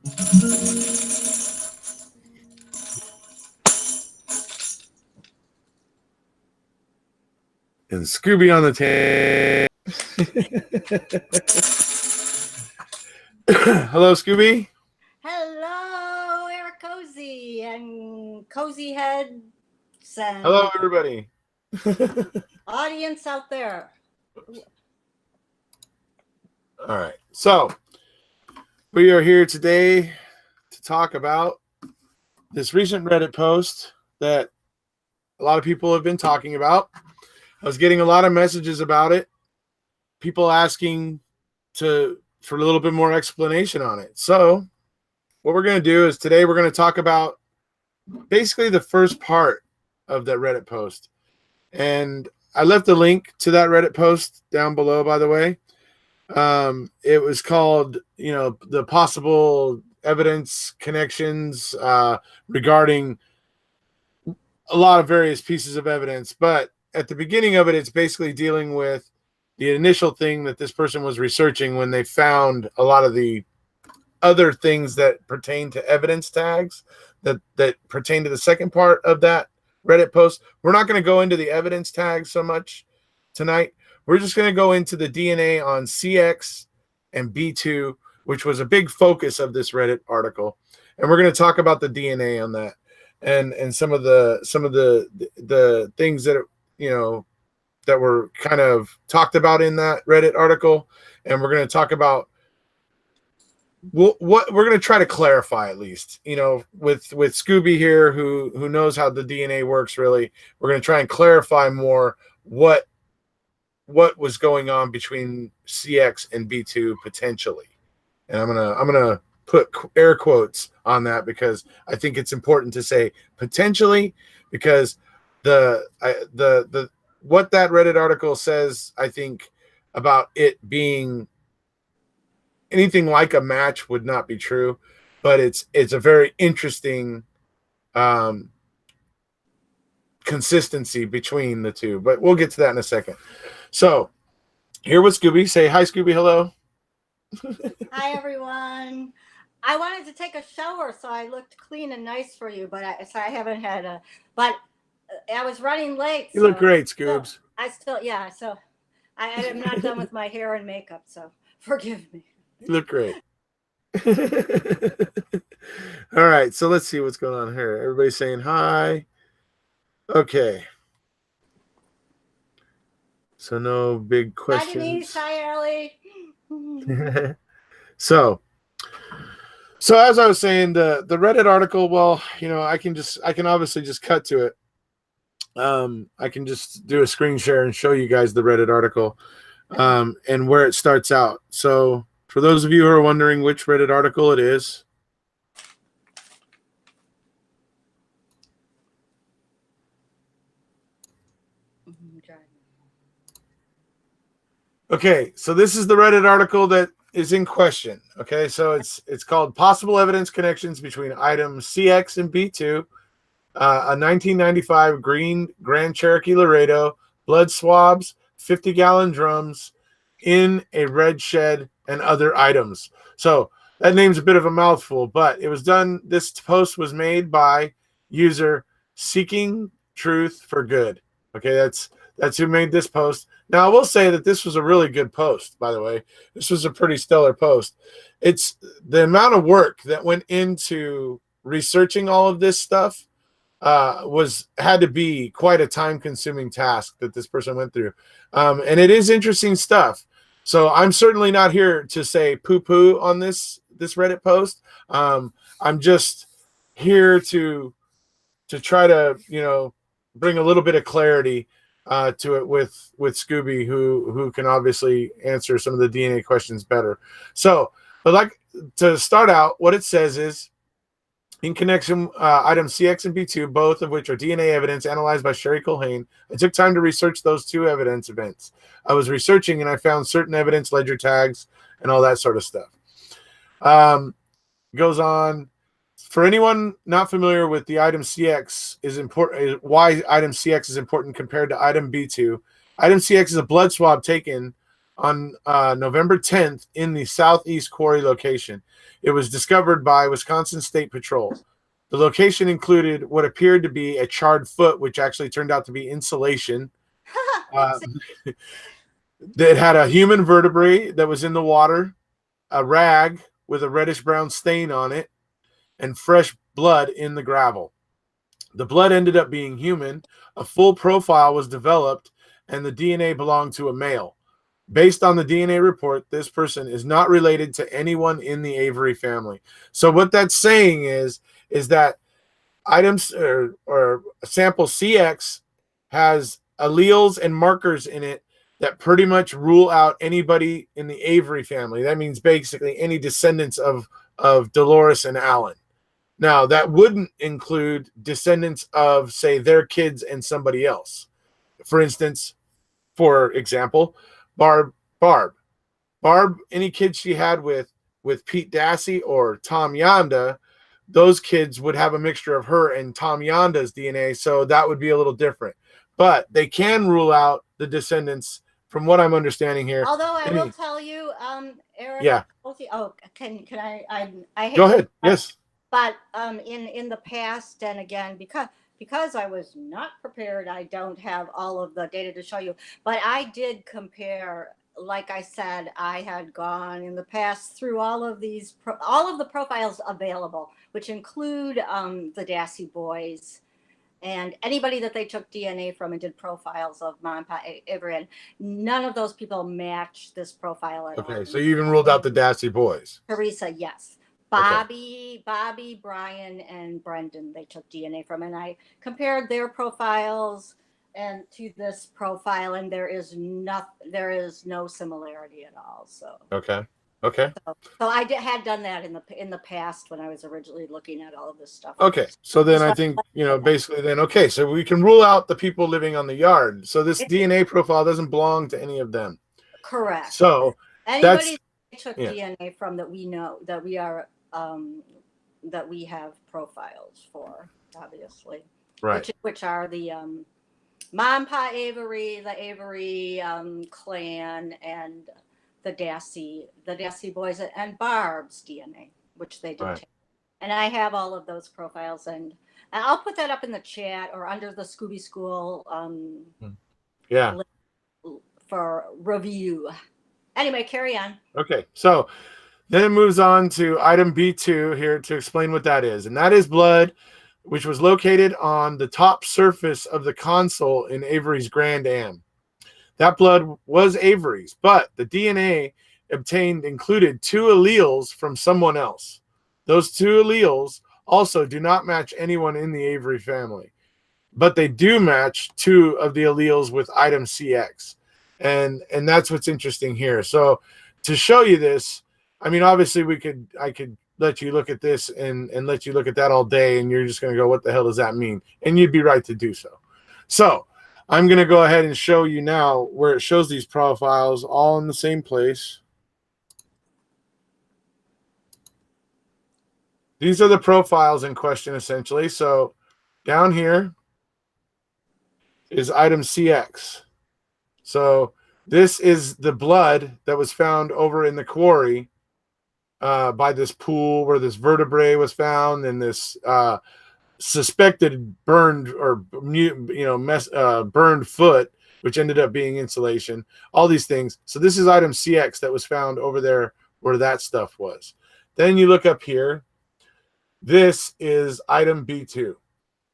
And Scooby on the tape. Hello, Scooby. Hello, Eric Cozy and Cozy Heads and Hello, everybody. audience out there. All right. So we are here today to talk about this recent Reddit post that a lot of people have been talking about. I was getting a lot of messages about it. People asking for a little bit more explanation on it. So what we're going to do is today we're going to talk about basically the first part of that Reddit post. And I left a link to that Reddit post down below, by the way. It was called, the possible evidence connections regarding a lot of various pieces of evidence. But at the beginning of it, it's basically dealing with the initial thing that this person was researching when they found a lot of the other things that pertain to evidence tags that pertain to the second part of that Reddit post. We're not going to go into the evidence tags so much tonight. We're just going to go into the DNA on CX and B2, which was a big focus of this Reddit article. And we're going to talk about the DNA on that and some of the things that that were kind of talked about in that Reddit article. And we're going to talk about what we're going to try to clarify, at least, with Scooby here, who knows how the DNA works. Really, we're going to try and clarify more what was going on between CX and B2 potentially. And I'm gonna put air quotes on that because I think it's important to say potentially, because the what that Reddit article says, I think, about it being anything like a match would not be true, but it's a very interesting consistency between the two. But we'll get to that in a second. So here with Scooby. Say hi, Scooby. Hello. Hi, everyone. I wanted to take a shower, so I looked clean and nice for you, but I haven't had a. But I was running late. You look great, Scoobs. So I am not done with my hair and makeup, so forgive me. You look great. All right, so let's see what's going on here. Everybody's saying hi. Okay. So no big questions. Hi, Denise. Hi, Ellie. So as I was saying, the Reddit article, well, I can obviously just cut to it. I can just do a screen share and show you guys the Reddit article and where it starts out. So for those of you who are wondering which Reddit article it is, okay, so this is the Reddit article that is in question. Okay, so it's called Possible Evidence Connections Between Items CX and B2, a 1995 green Grand Cherokee Laredo, blood swabs, 50-gallon drums in a red shed, and other items. So that name's a bit of a mouthful, but it was done. This post was made by user Seeking Truth for Good. Okay, that's who made this post. Now, I will say that this was a really good post, by the way. This was a pretty stellar post. It's the amount of work that went into researching all of this stuff had to be quite a time-consuming task that this person went through. And it is interesting stuff. So I'm certainly not here to say poo-poo on this Reddit post. I'm just here to try to, bring a little bit of clarity to it with Scooby, who can obviously answer some of the DNA questions better. So, but like to start out, what it says is, in connection, items CX and B2, both of which are DNA evidence analyzed by Sherry Culhane, I took time to research those two evidence events. I was researching and I found certain evidence ledger tags and all that sort of stuff. Goes on. For anyone not familiar with the item CX is important, why item CX is important compared to item B2. Item CX is a blood swab taken on November 10th in the southeast quarry location. It was discovered by Wisconsin State Patrol. The location included what appeared to be a charred foot, which actually turned out to be insulation. That had a human vertebrae that was in the water, a rag with a reddish brown stain on it, and fresh blood in the gravel. The blood ended up being human. A full profile was developed, and the DNA belonged to a male. Based on the DNA report, this person is not related to anyone in the Avery family. So what that's saying is that items or sample CX has alleles and markers in it that pretty much rule out anybody in the Avery family. That means basically any descendants of Dolores and Alan. Now, that wouldn't include descendants of, say, their kids and somebody else. For instance, for example, Barb, any kids she had with Pete Dassey or Tom Yonda, those kids would have a mixture of her and Tom Yonda's DNA, so that would be a little different. But they can rule out the descendants, from what I'm understanding here. Although I will tell you, Eric. Yeah. Oh, can I hate Go ahead. Yes. But in the past, and again, because I was not prepared, I don't have all of the data to show you. But I did compare. Like I said, I had gone in the past through all of the profiles available, which include the Dassey boys and anybody that they took DNA from and did profiles of Mom and Pop Avery. And none of those people match this profile at all. Okay, so you even ruled out the Dassey boys. Teresa, yes. Bobby, Brian, and Brendan, they took DNA from, and I compared their profiles and to this profile, and there is no similarity at all. So okay. So I had done that in the past when I was originally looking at all of this stuff. Okay, so then I think basically then so we can rule out the people living on the yard. So this DNA profile doesn't belong to any of them. Correct. So anybody took DNA from that we know that we are that we have profiles for, obviously, right? Which are the Mom, Pa Avery, the Avery clan, and the Dassey boys, and Barb's DNA, which they did take. And I have all of those profiles, and I'll put that up in the chat or under the Scooby School for review. Anyway, carry on. Okay, so then it moves on to item B2 here to explain what that is. And that is blood, which was located on the top surface of the console in Avery's Grand Am. That blood was Avery's, but the DNA obtained included 2 alleles from someone else. Those 2 alleles also do not match anyone in the Avery family, but they do match 2 of the alleles with item CX. And that's what's interesting here. So to show you this, I mean, obviously I could let you look at this and let you look at that all day, and you're just going to go, what the hell does that mean? And you'd be right to do so. So I'm going to go ahead and show you now where it shows these profiles all in the same place. These are the profiles in question, essentially. So down here is item CX. So this is the blood that was found over in the quarry by this pool where this vertebrae was found, and this suspected burned or burned foot, which ended up being insulation. All these things. So this is item CX that was found over there where that stuff was. Then you look up here. This is item B2.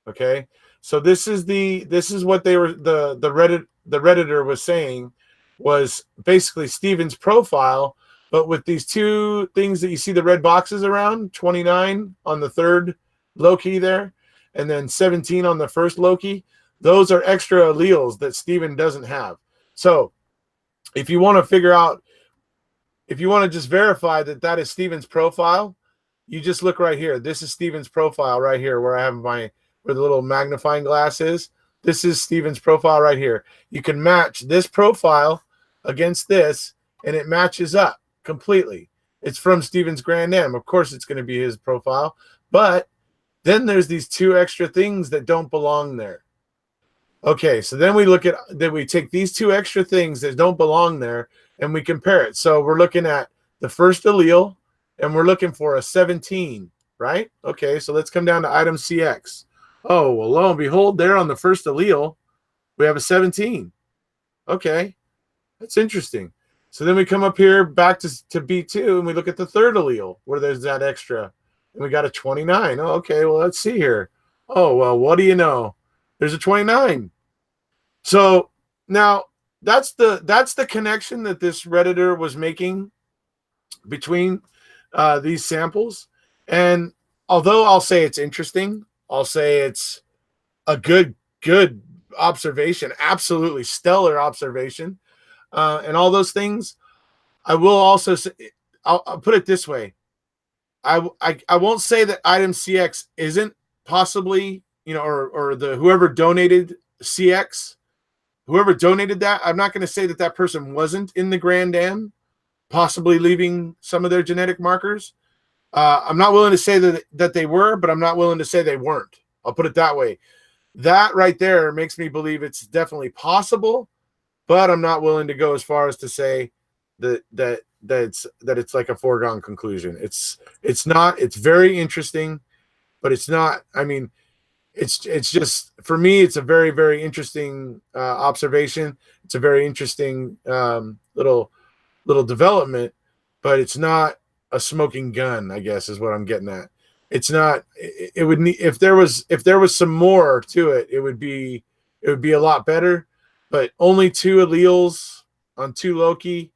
Okay, so this is what they were the Redditor was saying was basically Steven's profile, but with these 2 things that you see the red boxes around, 29 on the third Loki there, and then 17 on the first Loki. Those are extra alleles that Steven doesn't have. So if you want to figure out, if you want to just verify that is Steven's profile, you just look right here. This is Steven's profile right here where I have where the little magnifying glass is. This is Steven's profile right here. You can match this profile against this, and it matches up completely. It's from Steven's Grand Am. Of course, it's going to be his profile, but then there's these 2 extra things that don't belong there. Okay, so then we take these 2 extra things that don't belong there, and we compare it. So we're looking at the first allele, and we're looking for a 17, right? Okay, so let's come down to item CX. Oh, well, lo and behold, there on the first allele, we have a 17. Okay, that's interesting. So then we come up here back to B2, and we look at the third allele where there's that extra, and we got a 29. Oh, okay, well, let's see here. Oh, well, what do you know? There's a 29. So now that's the connection that this Redditor was making between these samples. And although I'll say it's interesting, I'll say it's a good observation, absolutely stellar observation, and all those things. I will also say, I'll put it this way. I won't say that item CX isn't possibly, or the whoever donated CX, whoever donated that, I'm not going to say that that person wasn't in the Grand Am, possibly leaving some of their genetic markers. I'm not willing to say that they were, but I'm not willing to say they weren't. I'll put it that way. That right there makes me believe it's definitely possible, but I'm not willing to go as far as to say that it's like a foregone conclusion. It's not. It's very interesting, but it's not. I mean, it's just, for me, it's a very, very interesting observation. It's a very interesting little development, but it's not a smoking gun, I guess is what I'm getting at. It's not. It would need, if there was some more to it, it would be a lot better. But only 2 alleles on 2 loci.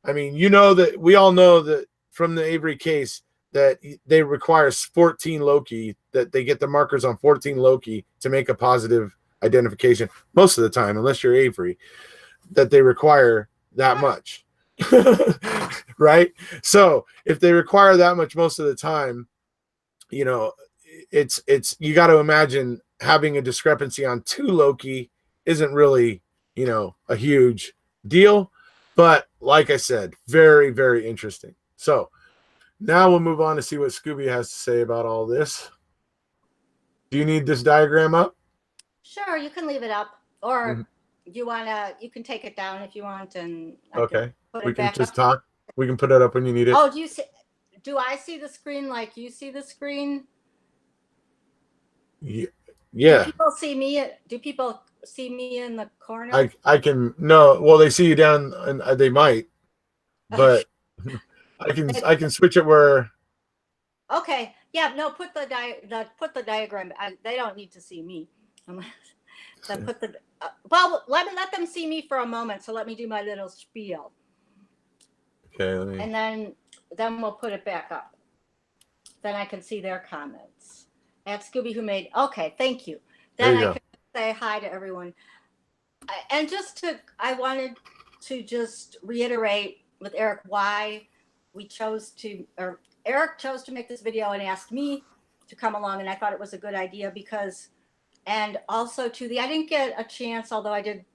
I mean, that we all know that from the Avery case that they require 14 loci, that they get the markers on 14 loci to make a positive identification most of the time, unless you're Avery, that they require that much. Right? So if they require that much most of the time, it's you got to imagine having a discrepancy on 2 loci isn't really, a huge deal. But like I said, very, very interesting. So now we'll move on to see what Scooby has to say about all this. Do you need this diagram up? Sure, you can leave it up, or you can take it down if you want, and Okay, we can just up. talk. We can put it up when you need it. Oh, do I see the screen like you see the screen? Yeah. Do people see me? Do people see me in the corner? I can, no. Well, they see you down, and they might, but I can switch it where. Okay. Yeah. No. Put the diagram. They don't need to see me. Then put the. Well, let them see me for a moment. So let me do my little spiel. Okay. And then we'll put it back up. Then I can see their comments. At Scooby Who Made. Okay. Thank you. Then I can say hi to everyone. And I wanted to just reiterate with Eric why we chose to, or Eric chose to make this video and asked me to come along, and I thought it was a good idea because, and also I didn't get a chance, although I did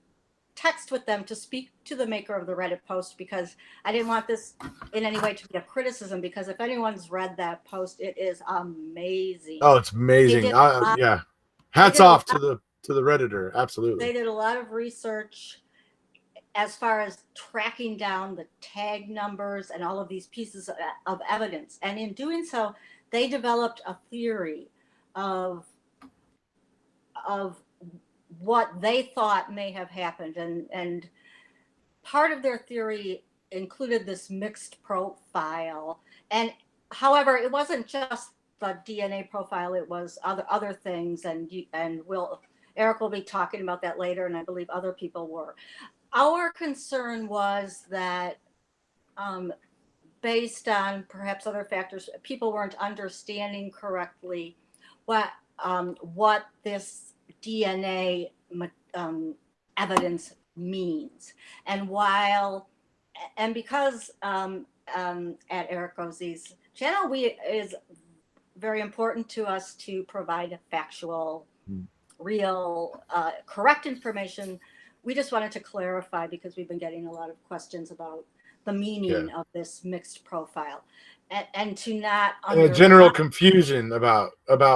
text with them, to speak to the maker of the Reddit post, because I didn't want this in any way to be a criticism, because if anyone's read that post, it is amazing. Oh, it's amazing. Yeah. Hats off to the Redditor. Absolutely. They did a lot of research as far as tracking down the tag numbers and all of these pieces of evidence. And in doing so, they developed a theory of what they thought may have happened. And part of their theory included this mixed profile. And however, it wasn't just the DNA profile, it was other things. And Eric will be talking about that later, and I believe other people were. Our concern was that based on perhaps other factors, people weren't understanding correctly what this DNA evidence means. And because at Eric Gozzi's channel, is very important to us to provide factual, real, correct information. We just wanted to clarify, because we've been getting a lot of questions about the meaning of this mixed profile, and to not a general confusion about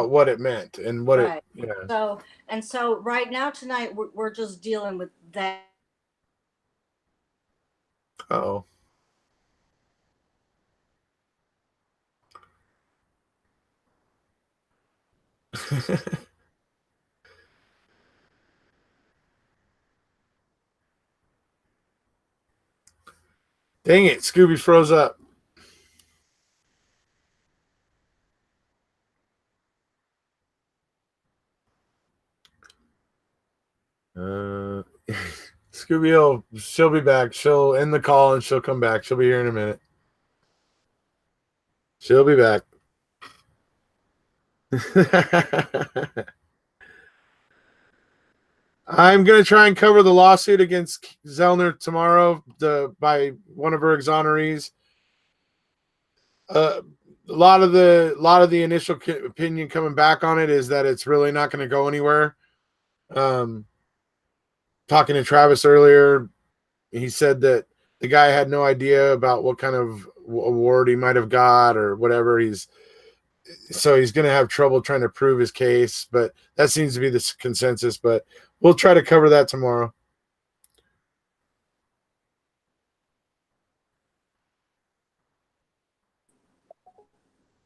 what it meant and what it. Yeah. So right now tonight we're just dealing with that. Uh-oh. Dang it, Scooby froze up. Scooby, she'll be back. She'll end the call and she'll come back. She'll be here in a minute. She'll be back. I'm going to try and cover the lawsuit against Zellner tomorrow by one of her exonerees. A lot of the initial opinion coming back on it is that it's really not going to go anywhere. Talking to Travis earlier, he said that the guy had no idea about what kind of award he might have got or whatever. He's going to have trouble trying to prove his case, but that seems to be the consensus. But we'll try to cover that tomorrow.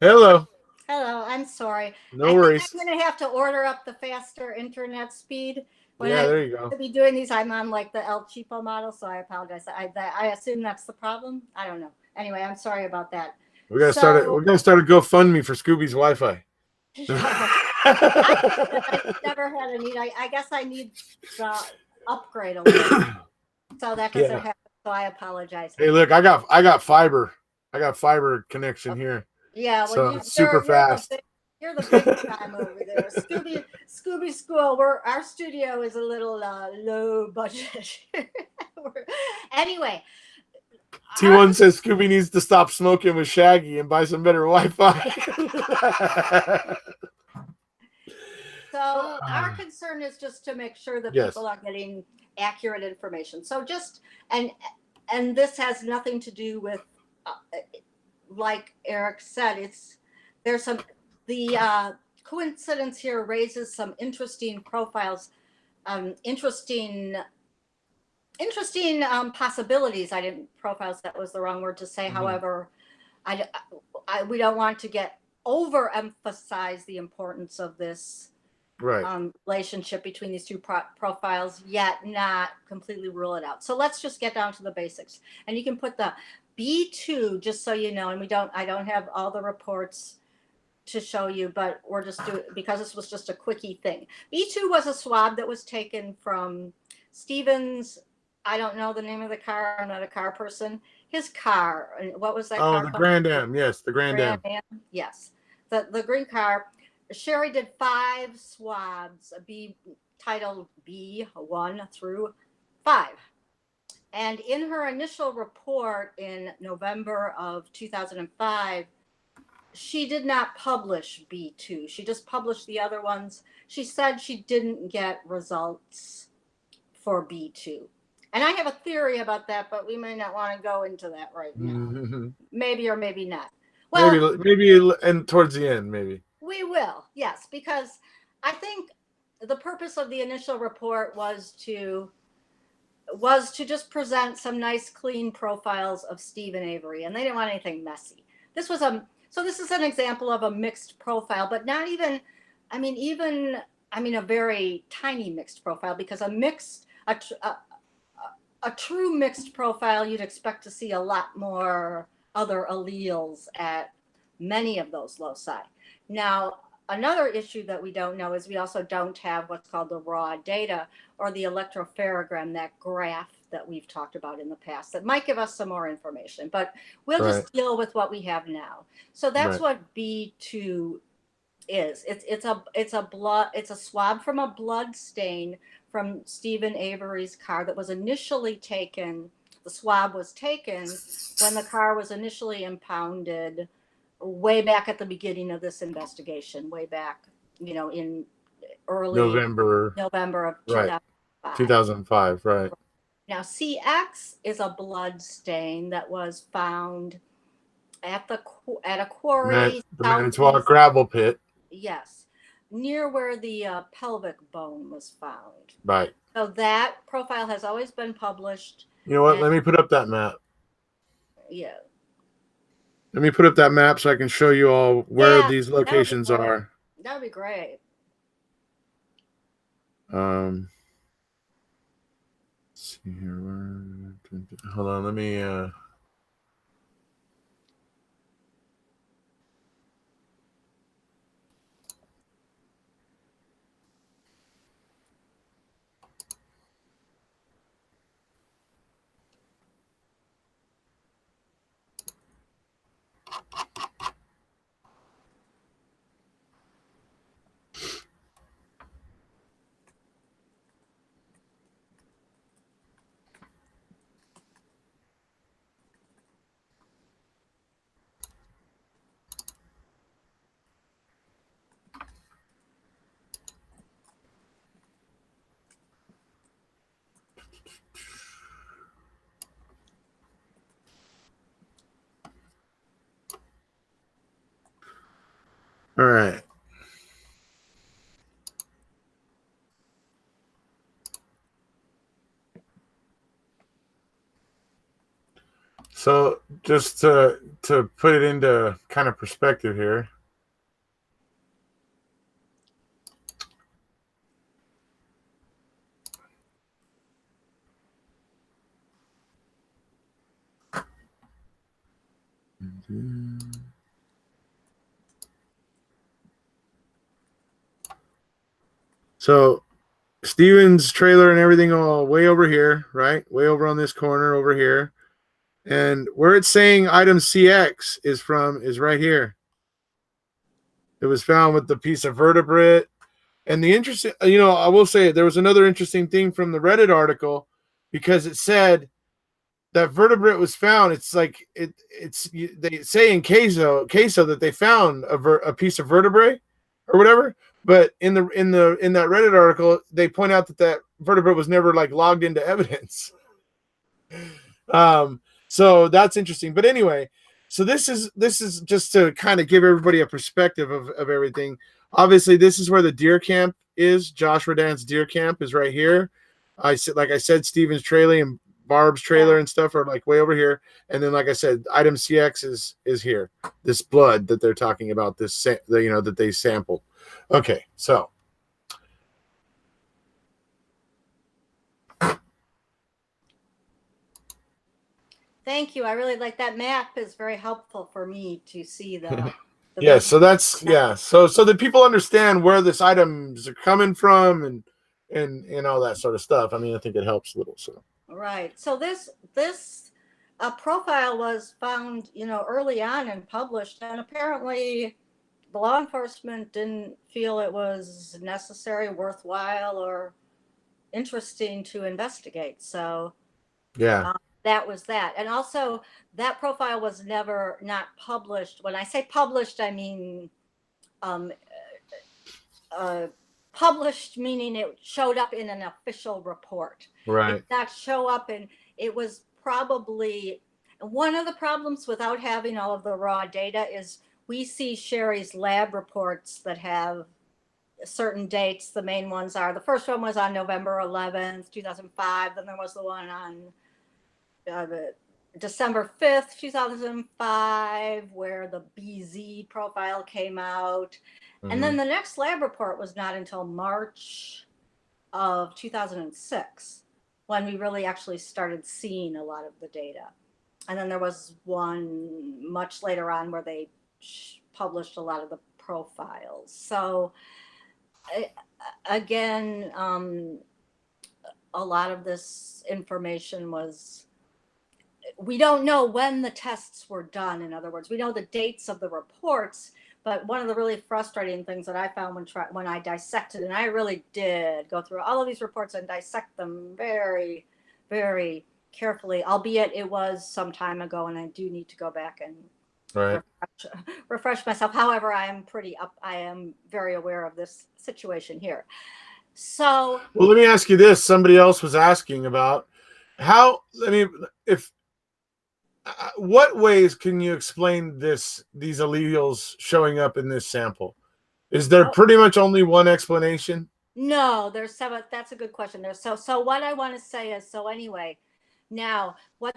Hello. Hello, I'm sorry. No worries. I'm going to have to order up the faster internet speed. There you go. To be doing these, I'm on like the El Cheapo model, so I apologize. I assume that's the problem. I don't know. Anyway, I'm sorry about that. We're gonna start a GoFundMe for Scooby's Wi-Fi. I never had a need. I guess I need the upgrade a little. So that doesn't happen. So I apologize. Hey, look, I got fiber. I got fiber connection here. Yeah, well, so it's super fast. You're the big time over there. Scooby School. Our studio is a little low budget. Anyway. T1 says Scooby needs to stop smoking with Shaggy and buy some better Wi-Fi. So our concern is just to make sure that people are getting accurate information. So and this has nothing to do with, like Eric said, the coincidence here raises some interesting profiles, interesting possibilities. Profiles, that was the wrong word to say. Mm-hmm. However, we don't want to overemphasize the importance of this relationship between these two profiles, yet not completely rule it out. So let's just get down to the basics. And you can put the B2, just so you know, and I don't have all the reports to show you, but we're just doing, because this was just a quickie thing. B2 was a swab that was taken from Stevens. I don't know the name of the car. I'm not a car person. His car. What was that car? Oh, the Grand Am. Yes, the Grand Am. Yes. The green car. Sherry did 5 swabs, titled B1 through 5. And in her initial report in November of 2005, she did not publish B2. She just published the other ones. She said she didn't get results for B2. And I have a theory about that, but we may not want to go into that right now. Mm-hmm. Maybe or maybe not. Well, maybe and towards the end, maybe. We will, yes, because I think the purpose of the initial report was to just present some nice, clean profiles of Steven Avery, and they didn't want anything messy. This is an example of a mixed profile, but not even, a very tiny mixed profile, because a true mixed profile, you'd expect to see a lot more other alleles at many of those loci. Now, another issue that we don't know is we also don't have what's called the raw data, or the electropherogram, that graph that we've talked about in the past that might give us some more information, but we'll just deal with what we have now. So that's what B2 is. It's a swab from a blood stain from Steven Avery's car that was initially taken. The swab was taken when the car was initially impounded, way back at the beginning of this investigation, way back, in early November of 2005, right. Now, CX is a blood stain that was found at a quarry. The Manitowoc gravel pit. Yes, near where the pelvic bone was found. Right. So that profile has always been published. You know what? Let me put up that map. Yeah. Let me put up that map so I can show you all where Yeah, these that would be locations great. are. That would be great. Let's see here. Hold on, let me all right. So just to put it into kind of perspective here. So Steven's trailer and everything all way over here, right? Way over on this corner over here. And where it's saying item CX is from is right here. It was found with the piece of vertebrate. And the interesting, I will say there was another interesting thing from the Reddit article because it said that vertebrate was found. It's like it's they say in queso that they found a piece of vertebrae or whatever. But in that Reddit article, they point out that vertebrate was never like logged into evidence. So that's interesting. But anyway, so this is just to kind of give everybody a perspective of everything. Obviously, this is where the deer camp is. Josh Rodan's deer camp is right here. I said, Steven's trailer and Barb's trailer and stuff are like way over here. And then, like I said, item CX is here. This blood that they're talking about, that they sampled. Okay, so Thank you. I really like that map. Is very helpful for me to see the yeah, so that's so that people understand where this items are coming from and all that sort of stuff. I mean, I think it helps a little. So right. So this profile was found, early on and published, and apparently the law enforcement didn't feel it was necessary, worthwhile, or interesting to investigate. So yeah, that was that. And also, that profile was never not published. When I say published, I mean um, published, meaning it showed up in an official report. It right. did not show up in, it was probably one of the problems without having all of the raw data is we see Sherry's lab reports that have certain dates. The main ones are, the first one was on November 11th, 2005. Then there was the one on December 5th, 2005, where the BZ profile came out. And then the next lab report was not until March of 2006 when we really actually started seeing a lot of the data. And then there was one much later on where they published a lot of the profiles. So again, a lot of this information was, we don't know when the tests were done. In other words, we know the dates of the reports, but one of the really frustrating things that I found when I dissected, and I really did go through all of these reports and dissect them very, very carefully, albeit it was some time ago, and I do need to go back and Right. refresh myself. However, I am very aware of this situation here. So, well, let me ask you this. Somebody else was asking about what ways can you explain these alleles showing up in this sample? Is there pretty much only one explanation? no, there's seven. That's a good question. So what I want to say is, so anyway, Now, what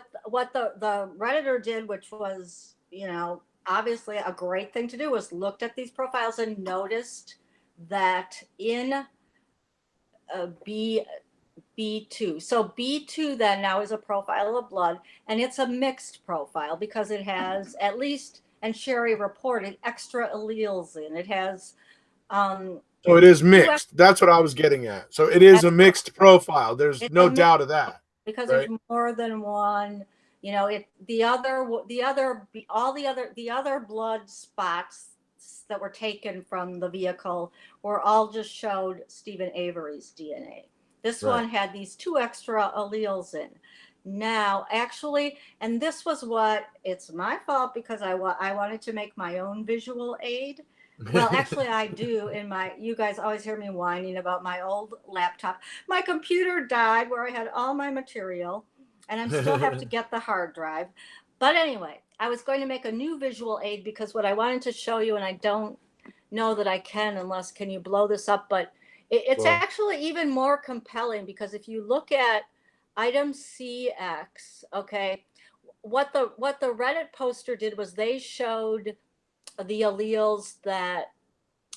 the Redditor did, which was, obviously a great thing to do, was looked at these profiles and noticed that in B2. So B2 then now is a profile of blood, and it's a mixed profile because it has, at least, and Sherry reported, extra alleles in it. Has So it is mixed. That's what I was getting at. So it is a mixed profile. There's it's no doubt of that. because right? there's more than one. The other blood spots that were taken from the vehicle were all just showed Stephen Avery's DNA. This Right. one had these two extra alleles in. Now, actually, and this was it's my fault because I wanted to make my own visual aid. Well, actually, I do. You guys always hear me whining about my old laptop. My computer died where I had all my material, and I still have to get the hard drive. But anyway, I was going to make a new visual aid because what I wanted to show you, and I don't know that I can unless, can you blow this up? But it's actually even more compelling because if you look at item CX, okay, what the Reddit poster did was they showed the alleles that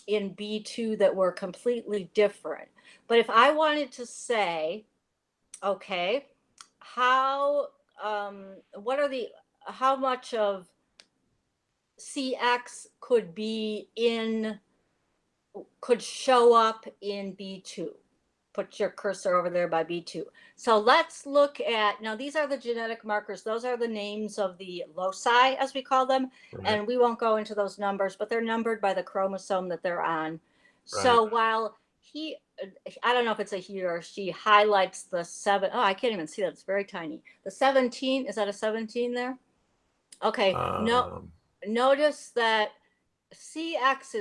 in B2 that were completely different. But if I wanted to say, okay, how much of CX could show up in B2? Put your cursor over there by B2. So let's look at, now these are the genetic markers. Those are the names of the loci, as we call them. Right. And we won't go into those numbers, but they're numbered by the chromosome that they're on. Right. So while I don't know if it's a he or she, highlights the 7. Oh, I can't even see that. It's very tiny. The 17, is that a 17 there? Okay. Notice that CX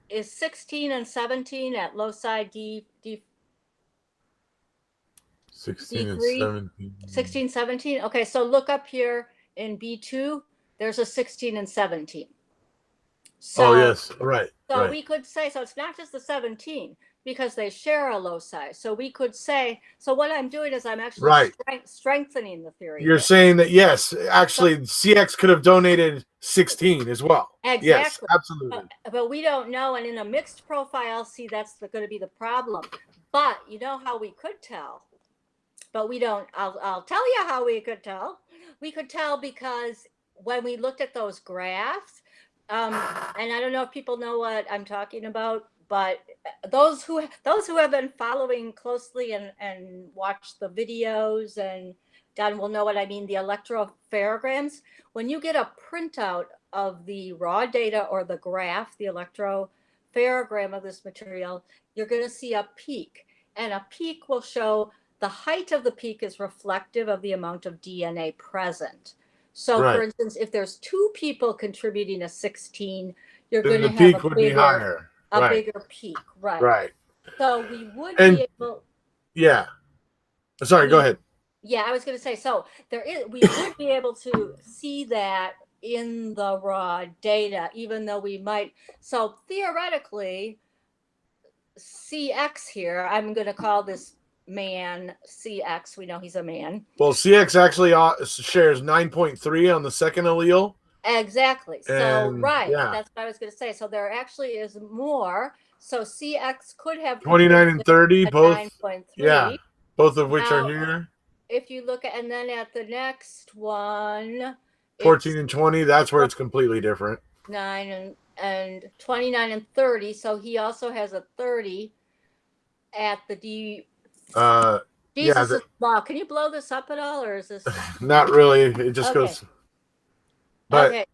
is 16 and 17 at loci D 16 and 17. 16, 17. Okay, so look up here in B2. There's a 16 and 17. So, yes, right. So we could say, so it's not just the 17 because they share a loci. So we could say, so what I'm doing is I'm actually strengthening the theory. You're saying that, yes, actually, CX could have donated 16 as well. Exactly. Yes, absolutely. But we don't know. And in a mixed profile, see, that's going to be the problem. But you know how we could tell? But we don't. I'll tell you how we could tell. We could tell because when we looked at those graphs, and I don't know if people know what I'm talking about, but those who have been following closely and watched the videos and done will know what I mean. The electropherograms. When you get a printout of the raw data or the graph, the electropherogram of this material, you're going to see a peak, and a peak will show. The height of the peak is reflective of the amount of DNA present. So, for instance, if there's 2 people contributing a 16, you're going to have a bigger peak. Right. Right. So we would be able. Yeah. Sorry, go ahead. Yeah, I was going to say, so we would be able to see that in the raw data, even though we might. So theoretically, CX here, I'm going to call this man CX. We know he's a man. Well, CX actually shares 9.3 on the second allele. Exactly. So that's what I was going to say. So there actually is more. So CX could have 29 and 30 both. 9.3. Yeah, both of which are here. If you look at, and then at the next one, 14 and 20, that's where it's completely different. 9 and 29 and 30. So he also has a 30 at the D. Jesus is small. Can you blow this up at all, or is this not really? It just goes. But here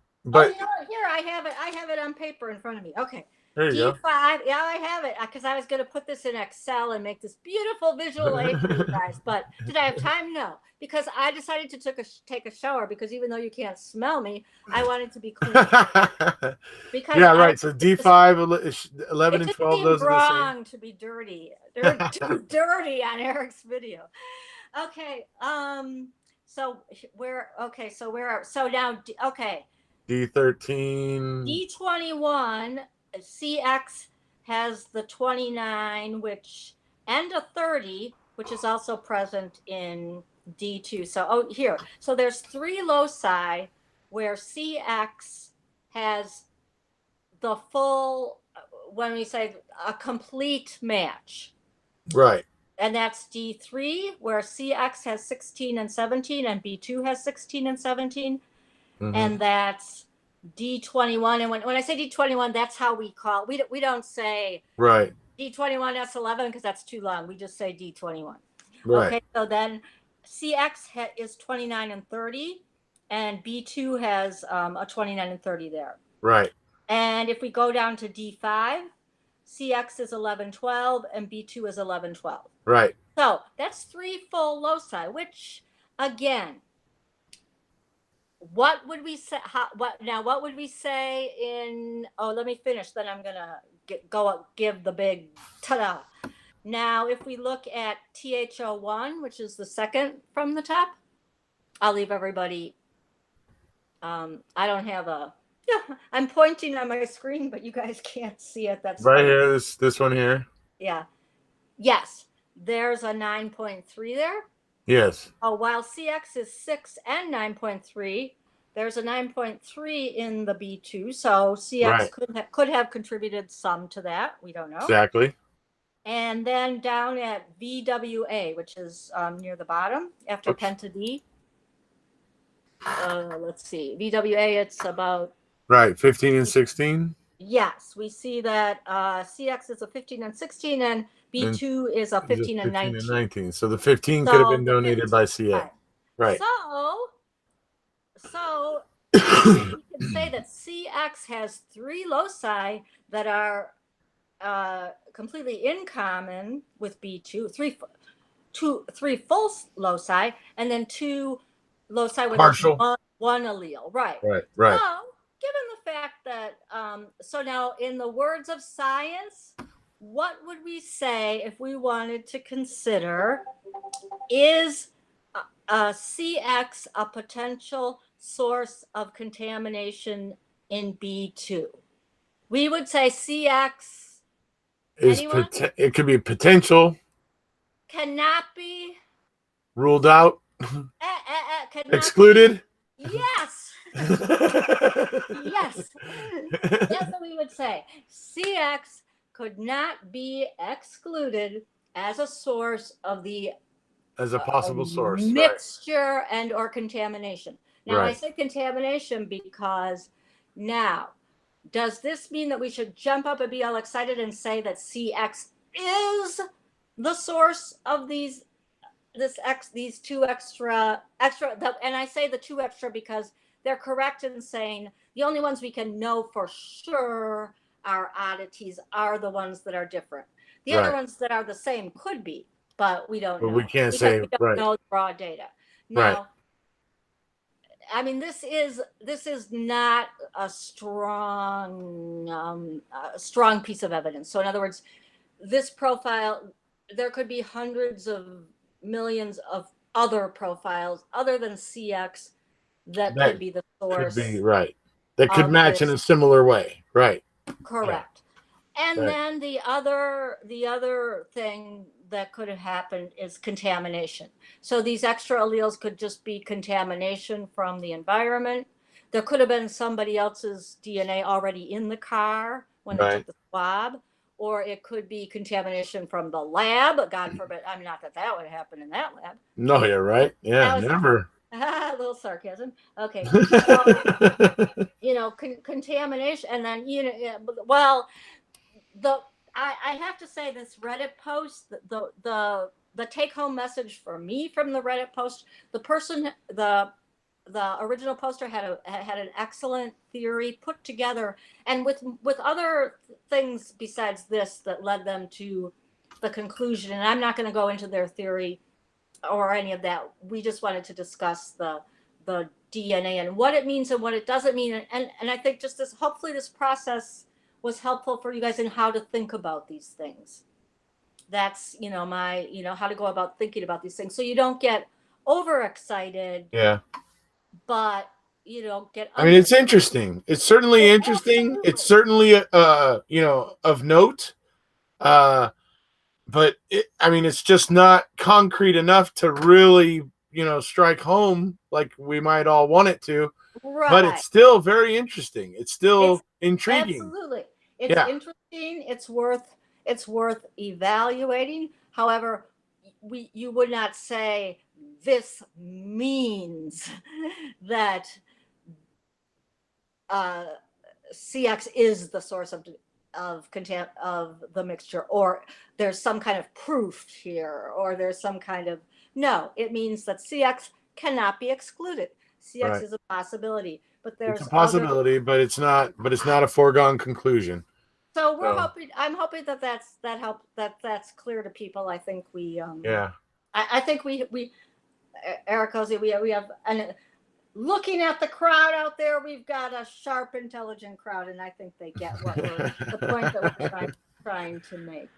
I have it. I have it on paper in front of me. Okay. There you D5. Yeah, I have it because I was going to put this in Excel and make this beautiful visual aid for you guys. But did I have time? No, because I decided to take a shower because even though you can't smell me, I wanted to be clean. Because so D5, 11, and 12. Those are the same. Wrong to be dirty. They're too dirty on Eric's video. Okay. So now D13. D21. CX has the 29, and a 30, which is also present in D2. So here. So there's 3 loci where CX has the full, when we say a complete match. Right. And that's D3, where CX has 16 and 17, and B2 has 16 and 17. Mhm. And that's D21. And when I say D21, that's how we call it. We don't say Right. D21 S11 because that's too long. We just say D21. Right. Okay, so then CX is 29 and 30, and B2 has a 29 and 30 there. Right. And if we go down to D5, CX is 11, 12, and B2 is 11, 12. Right. So that's 3 full loci, which again, what would we say? What would we say in? Oh, let me finish. Then I'm gonna give the big ta-da. Now, if we look at THO1, which is the second from the top, I'll leave everybody. I don't have a. Yeah, I'm pointing on my screen, but you guys can't see it. That's Right funny. here. This one here. Yeah. Yes, there's a 9.3 there. Yes. Oh, while CX is 6 and 9.3, there's a 9.3 in the B2. So CX Right. could have contributed some to that. We don't know. Exactly. And then down at VWA, which is near the bottom after Oops. Penta D. Let's see. VWA, it's about. Right. 15 and 16. Yes, we see that CX is a 15 and 16, and B2 is a 15 and 19. 15 and 19. So the 15 So could have been the donated 15 by CA. Right. So we can say that CX has 3 loci that are completely in common with B2, three full loci, and then 2 loci with Partial. one allele. Right. Right. Right. So, given the fact that, so now in the words of science, what would we say if we wanted to consider, is CX a potential source of contamination in B2? We would say CX it could be potential, cannot be ruled out, cannot excluded. Be, yes. Yes. That's what we would say. CX could not be excluded as a source of the As a possible source. mixture and or contamination. Now, Right. I say contamination because now, does this mean that we should jump up and be all excited and say that CX is the source of these 2 extra, and I say the 2 extra because they're correct in saying the only ones we can know for sure are oddities are the ones that are different. The other ones that are the same could be, but we don't know. We can't because say. we don't know the raw data. Now, I mean, this is not a strong piece of evidence. So in other words, this profile, there could be hundreds of millions of other profiles other than CX that could be the source. Could be right. That could match in a similar way. Right. Correct. And then the other thing that could have happened is contamination. So these extra alleles could just be contamination from the environment. There could have been somebody else's DNA already in the car when they took the swab, or it could be contamination from the lab. God forbid. I mean, not that would happen in that lab. No, you're right. Yeah, never. A little sarcasm. Okay. So, contamination, and then, well, I have to say, this Reddit post, the take home message for me from the Reddit post, the original poster had an excellent theory put together, and with other things besides this that led them to the conclusion. And I'm not going to go into their theory or any of that. We just wanted to discuss the DNA and what it means and what it doesn't mean. And I think just hopefully this process was helpful for you guys in how to think about these things. That's, my, how to go about thinking about these things. So you don't get overexcited. Yeah. But you don't get. I mean, it's interesting. It's certainly interesting. Absolutely. It's certainly, of note. But it's just not concrete enough to really strike home like we might all want it to, but Right. it's still very interesting. It's still It's intriguing. absolutely. It's Yeah. interesting. It's worth evaluating. However, you would not say this means that uh, CX is the source of content of the mixture, or there's some kind of proof here, or there's some kind of no. It means that CX cannot be excluded. CX Right. is a possibility, but It's a there's other. possibility, but it's not a foregone conclusion. So we're So, hoping. I'm hoping that's clear to people. I think we. yeah. I think we Eric Cozy, we have and looking at the crowd out there, we've got a sharp, intelligent crowd, and I think they get what the point that we're trying to make.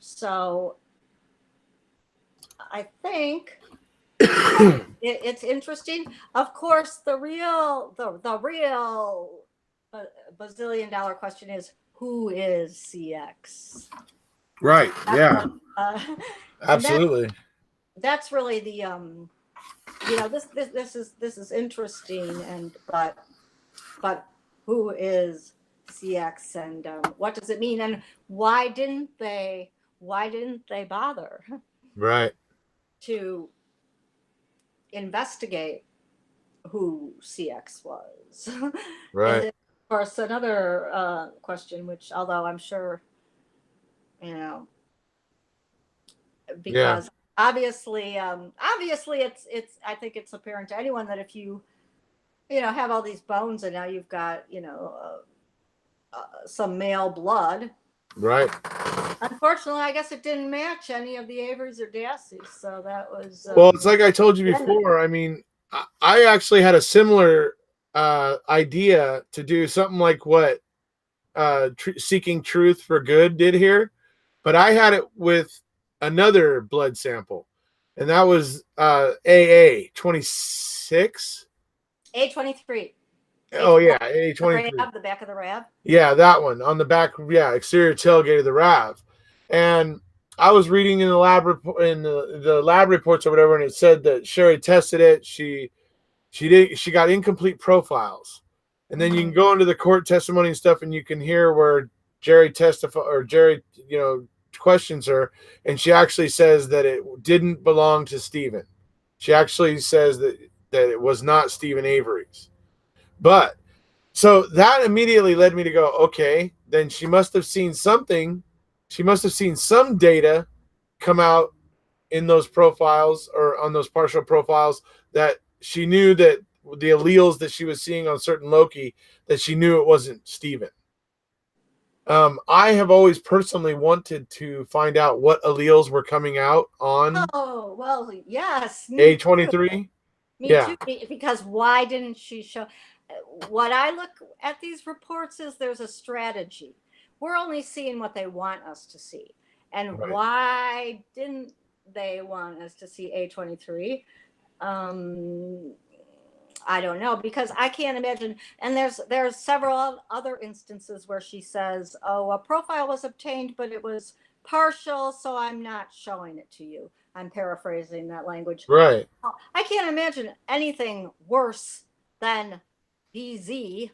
So I think it's interesting. Of course, the real bazillion-dollar question is, who is CX? Right. Yeah. Uh, Absolutely. that's really the this is interesting, and but who is CX, and what does it mean, and why didn't they bother Right. to investigate who CX was? Right. And then, of course, another question, which, although I'm sure, Yeah. because obviously it's I think it's apparent to anyone that if you have all these bones, and now you've got some male blood. Right. Unfortunately, I guess it didn't match any of the Averys or Dassies, so that was. Well, it's like I told you before. I mean, I actually had a similar idea to do something like what Seeking Truth for Good did here, but I had it with another blood sample, and that was AA-26. A23. Oh yeah, AA-23. The back of the RAV. Yeah, that one on the back. Yeah, exterior tailgate of the RAV, and I was reading in the lab in the lab reports or whatever, and it said that Sherry tested it. She got incomplete profiles, and then you can go into the court testimony and stuff, and you can hear where Jerry questions her, and she actually says that it didn't belong to Stephen. She actually says that it was not Stephen Avery's. But so that immediately led me to go, okay, then she must have seen something. She must have seen some data come out in those profiles or on those partial profiles that she knew that the alleles that she was seeing on certain Loki, that she knew it wasn't Stephen. I have always personally wanted to find out what alleles were coming out on. Oh, well, yes. A23. Me too, because why didn't she show? What I look at these reports is there's a strategy. We're only seeing what they want us to see. And Right. Why didn't they want us to see A23? I don't know, because I can't imagine. And there's several other instances where she says, "Oh, a profile was obtained, but it was partial, so I'm not showing it to you." I'm paraphrasing that language. Right. I can't imagine anything worse than BZ,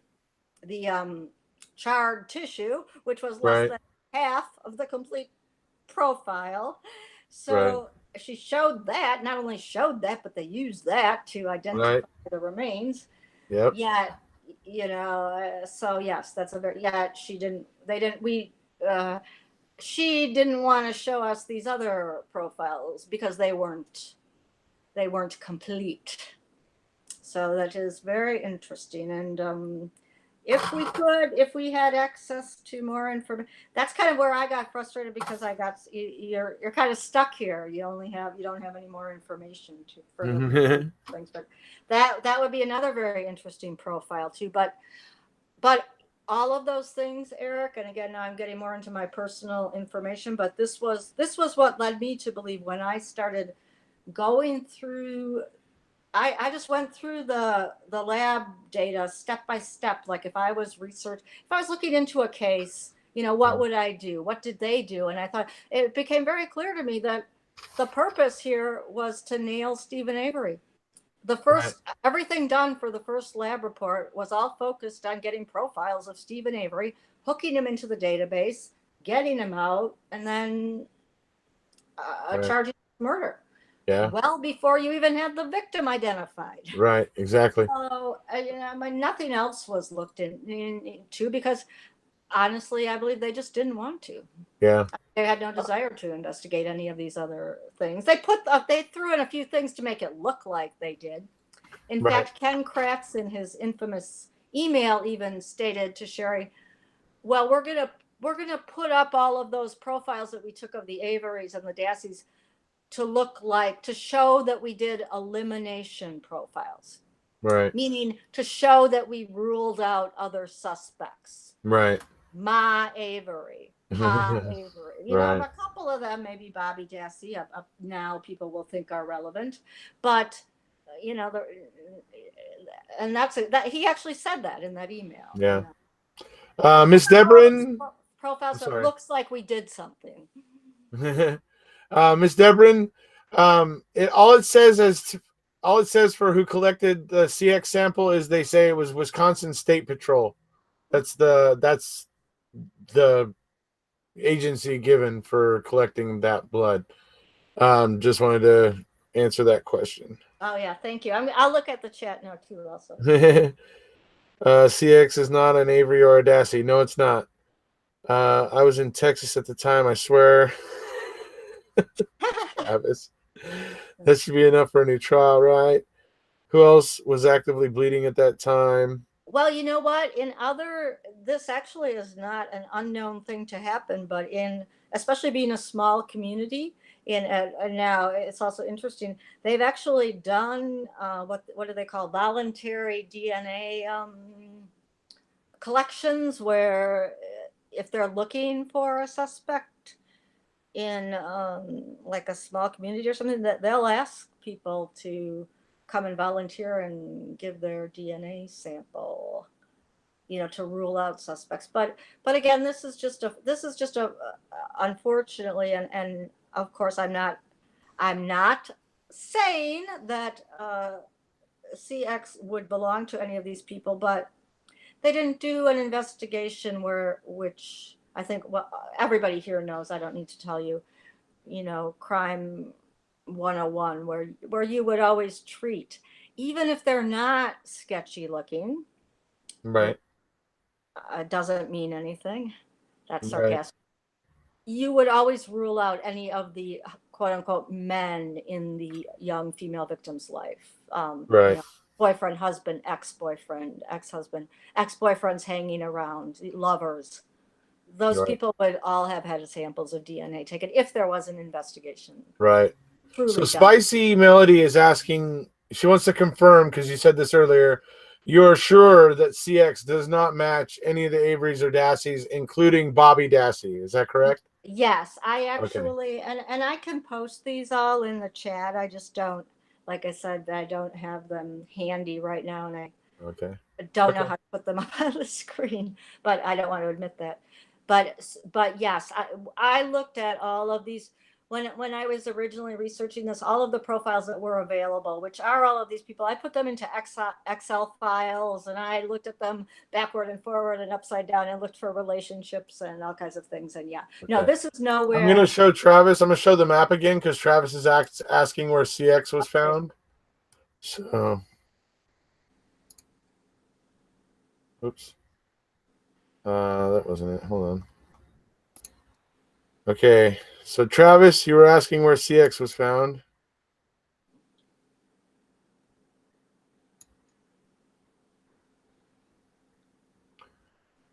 the charred tissue, which was less than half of the complete profile. So she showed that, not only showed that, but they used that to identify the remains. Yep. Yet, so yes, that's a very, she didn't want to show us these other profiles because they weren't complete. So that is very interesting. And if we had access to more information, that's kind of where I got frustrated, because you're kind of stuck here. You don't have any more information to further things. But that would be another very interesting profile too. But all of those things, Eric, and again, now I'm getting more into my personal information, but this was what led me to believe, when I started going through, I just went through the lab data step by step. Like if I was looking into a case, what would I do? What did they do? And I thought it became very clear to me that the purpose here was to nail Stephen Avery. The Right. first, everything done for the first lab report was all focused on getting profiles of Stephen Avery, hooking him into the database, getting him out, and then Right. charging murder. Yeah. Well, before you even had the victim identified. Right. Exactly. So, I mean, nothing else was looked into because honestly, I believe they just didn't want to. Yeah. They had no desire to investigate any of these other things. They threw in a few things to make it look like they did. In Right. fact, Ken Kratz in his infamous email even stated to Sherry, "Well, we're gonna put up all of those profiles that we took of the Averys and the Dassies to show that we did elimination profiles, Right. meaning to show that we ruled out other suspects. Right. Ma Avery, Pa Avery, Right. a couple of them, maybe Bobby Dassey, now people will think are relevant, but and that he actually said that in that email. Yeah. Miss Debrin. Profiles that Sorry. looks like we did something. Miss Debrin, all it says for who collected the CX sample is they say it was Wisconsin State Patrol. That's the agency given for collecting that blood. Just wanted to answer that question. Oh yeah, thank you. I'll look at the chat now too. Also, CX is not an Avery or a Dassey. No, it's not. I was in Texas at the time. I swear. Travis. That should be enough for a new trial, right? Who else was actively bleeding at that time? well, you know what? This actually is not an unknown thing to happen, but especially being a small community, now it's also interesting. They've actually done what do they call voluntary DNA collections, where if they're looking for a suspect in like a small community or something, that they'll ask people to come and volunteer and give their DNA sample, to rule out suspects. But again, this is just a unfortunately, and of course, I'm not saying that CX would belong to any of these people, but they didn't do an investigation which I think everybody here knows. I don't need to tell you, crime 101, where you would always treat, even if they're not sketchy looking. Right. It doesn't mean anything. That's Right. sarcastic. You would always rule out any of the quote unquote men in the young female victim's life. Right. Boyfriend, husband, ex-boyfriend, ex-husband, ex-boyfriends hanging around, lovers. Those Right. people would all have had samples of DNA taken if there was an investigation. Right. Truly So done. Spicy Melody is asking, she wants to confirm, because you said this earlier, you're sure that CX does not match any of the Averys or Dassies, including Bobby Dassey. Is that correct? Yes, I actually, and I can post these all in the chat. I just don't, like I said, I don't have them handy right now, and I don't know how to put them up on the screen, but I don't want to admit that. But yes, I looked at all of these when I was originally researching this, all of the profiles that were available, which are all of these people. I put them into Excel files, and I looked at them backward and forward and upside down, and looked for relationships and all kinds of things. And no, this is nowhere. I'm going to show Travis. I'm going to show the map again because Travis is asking where CX was found. So, oops. That wasn't it. Hold on. Okay. So, Travis, you were asking where CX was found.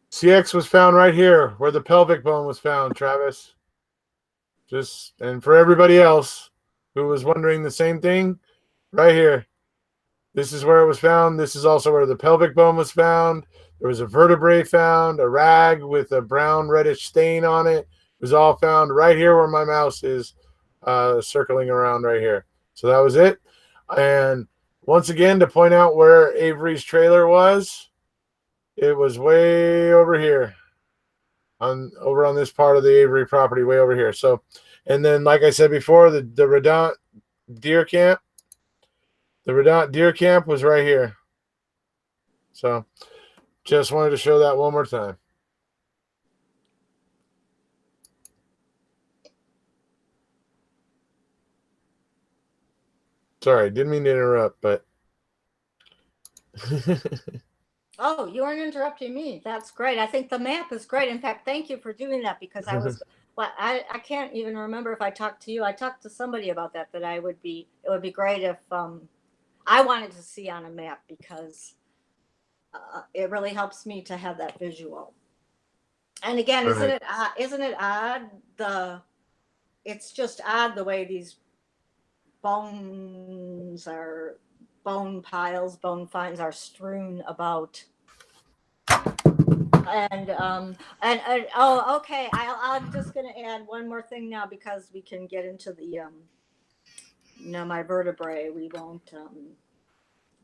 CX was found right here where the pelvic bone was found, Travis. And for everybody else who was wondering the same thing, right here. This is where it was found. This is also where the pelvic bone was found. There was a vertebrae found, a rag with a brown reddish stain on it. It was all found right here where my mouse is circling around right here. So that was it. And once again, to point out where Avery's trailer was, it was way over here, over on this part of the Avery property, way over here. So And then, like I said before, the Redaunt deer camp. The Redaunt deer camp was right here. So just wanted to show that one more time. Sorry, didn't mean to interrupt, but Oh, you weren't interrupting me. That's great. I think the map is great. In fact, thank you for doing that, because I can't even remember if I talked to you. I talked to somebody about that, that it would be great if I wanted to see on a map, because it really helps me to have that visual. And again, Right. isn't it odd? It's just odd the way these bones are bone piles, bone finds are strewn about. And oh, okay. I'm just going to add one more thing now, because we can get into the my vertebrae. We won't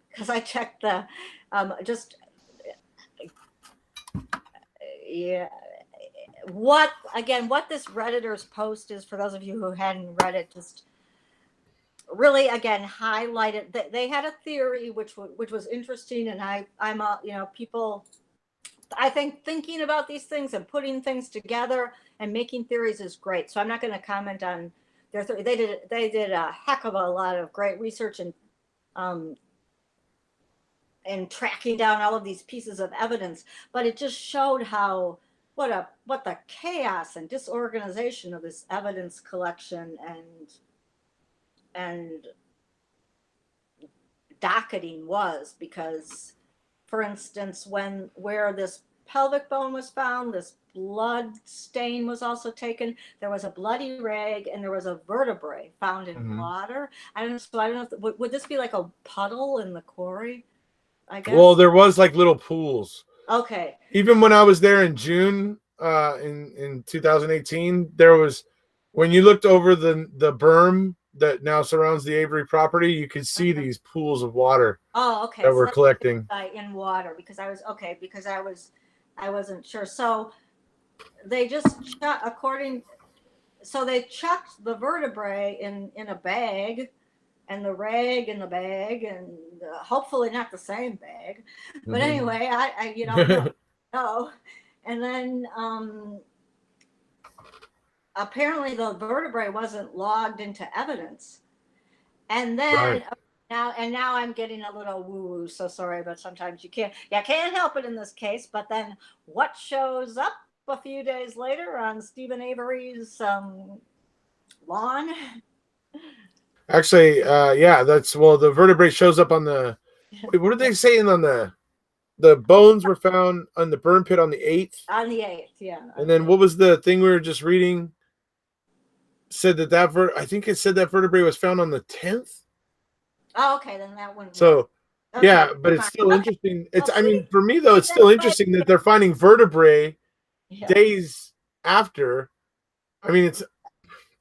because I checked the just yeah. What this Redditor's post is, for those of you who hadn't read it, just really again highlighted that they had a theory which was interesting, and I'm people, I think thinking about these things and putting things together and making theories is great. So I'm not going to comment on their theory. They did a heck of a lot of great research and tracking down all of these pieces of evidence, but it just showed how what the chaos and disorganization of this evidence collection and docketing was. Because, for instance, where this pelvic bone was found, this blood stain was also taken. There was a bloody rag, and there was a vertebrae found in water. I don't know if would this be like a puddle in the quarry, I guess. Well, there was like little pools. Okay. Even when I was there in June, in 2018, there was, when you looked over the berm that now surrounds the Avery property, you could see these pools of water. Oh, okay. That we're collecting in water, because I wasn't sure. So they just so they chucked the vertebrae in a bag, and the rag in the bag, and hopefully not the same bag. But anyway, I you don't know. And then apparently the vertebrae wasn't logged into evidence. And then now I'm getting a little woo-woo, so sorry, but sometimes you can't help it in this case. But then what shows up a few days later on Stephen Avery's lawn? Actually, yeah, the vertebrae shows up on the, what are they saying on the bones were found on the burn pit on the 8th? On the 8th, yeah. And then what was the thing we were just reading? Said I think it said that vertebrae was found on the 10th. Oh, okay, then that one. So, okay, yeah, but it's still interesting. It's, I mean, for me though, it's still interesting that they're finding vertebrae days after. I mean, it's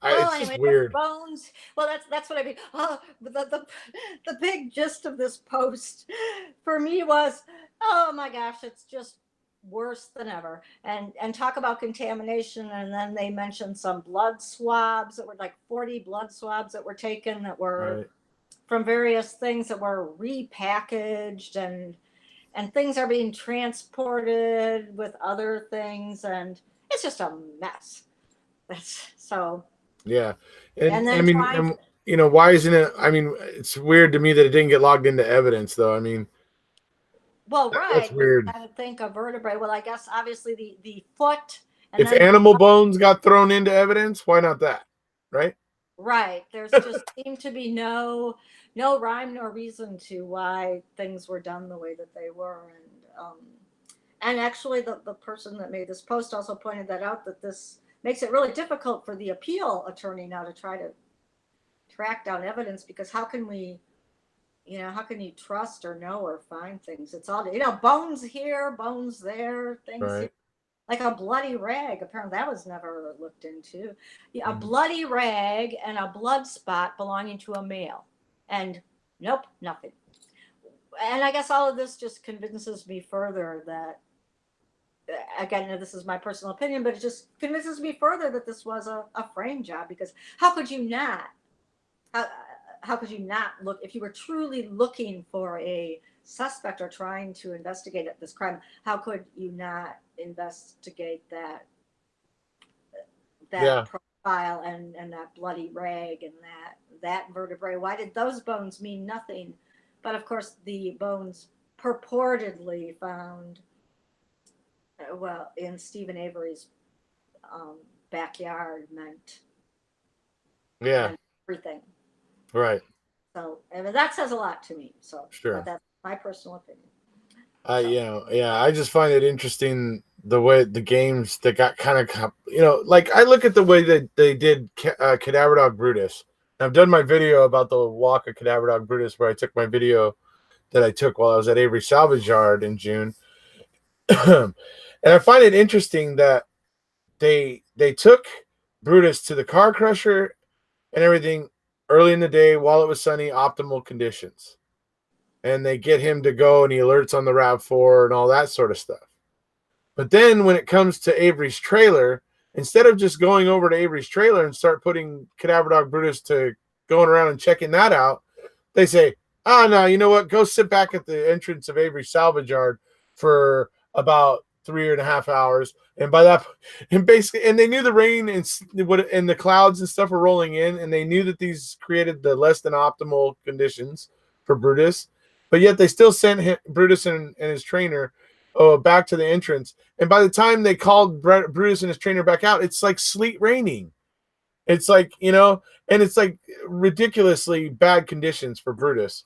just weird. Bones. Well, that's what I mean. Oh, the big gist of this post for me was, oh my gosh, it's just worse than ever. And talk about contamination. And then they mentioned some blood swabs that were like 40 blood swabs that were taken that were from various things that were repackaged, and things are being transported with other things, and it's just a mess. That's so. Yeah, and then I mean, why isn't it? I mean, it's weird to me that it didn't get logged into evidence, though. I mean, well, right. That's weird. I would think a vertebrae. Well, I guess obviously the foot. And if animal bones got thrown into evidence, why not that? Right. Right. There's just seemed to be no rhyme nor reason to why things were done the way that they were, and actually the person that made this post also pointed that out, that this makes it really difficult for the appeal attorney now to try to track down evidence, because how can you trust or know or find things? It's all, bones here, bones there, things here. Like a bloody rag, apparently that was never looked into. A bloody rag and a blood spot belonging to a male. And nope, nothing. And I guess all of this just convinces me further that again, this is my personal opinion, but it just convinces me further that this was a frame job, because how could you not? How could you not look, if you were truly looking for a suspect or trying to investigate this crime? How could you not investigate that Yeah. profile and that bloody rag and that vertebrae? Why did those bones mean nothing? But of course, the bones purportedly found, well, in Stephen Avery's backyard meant Yeah. everything. Right. So, I mean, that says a lot to me. So, Sure. but that's my personal opinion. Yeah. I just find it interesting the way the games that got kind of, like I look at the way that they did Cadaver Dog Brutus. I've done my video about the walk of Cadaver Dog Brutus, where I took my video that I took while I was at Avery Salvage Yard in June. And I find it interesting that they took Brutus to the car crusher and everything early in the day while it was sunny, optimal conditions. And they get him to go and he alerts on the RAV4 and all that sort of stuff. But then when it comes to Avery's trailer, instead of just going over to Avery's trailer and start putting Cadaver Dog Brutus to going around and checking that out, they say, no, you know what? Go sit back at the entrance of Avery Salvage Yard for about 3.5 hours. And by that, and basically, and they knew the rain and the clouds and stuff were rolling in, and they knew that these created the less than optimal conditions for Brutus. But yet they still sent Brutus and his trainer back to the entrance. And by the time they called Brutus and his trainer back out, it's like sleet raining. It's like, and it's like ridiculously bad conditions for Brutus.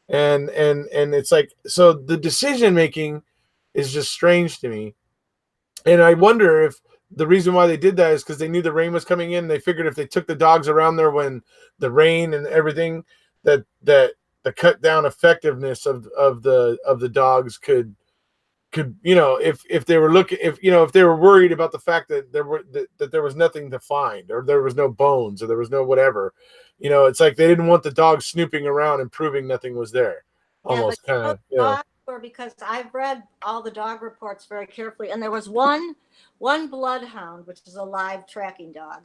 And it's like, so the decision making is just strange to me. And I wonder if the reason why they did that is because they knew the rain was coming in. They figured if they took the dogs around there when the rain and everything, that the cut down effectiveness of the dogs could if they were looking, if they were worried about the fact that there was nothing to find, or there was no bones, or there was no whatever, it's like they didn't want the dogs snooping around and proving nothing was there. Almost kind of, because I've read all the dog reports very carefully, and there was one bloodhound, which is a live tracking dog,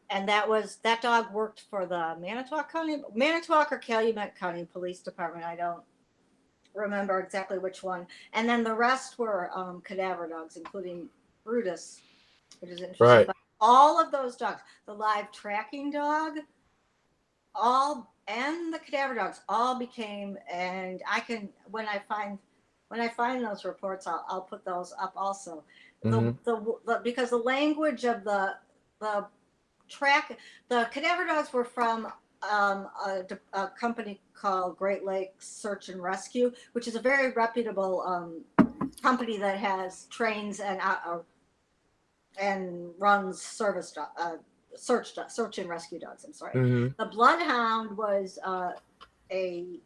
and that dog worked for the Manitowoc or Calumet County Police Department. I don't remember exactly which one. And then the rest were cadaver dogs, including Brutus, which is interesting. Right. But all of those dogs, the live tracking dog, and the cadaver dogs all became, and I can, when I find those reports, I'll put those up also. Mm-hmm. Because the language of the cadaver dogs were from a company called Great Lakes Search and Rescue, which is a very reputable company that has trains and runs service search and rescue dogs. I'm sorry. Mm-hmm. The Bloodhound was a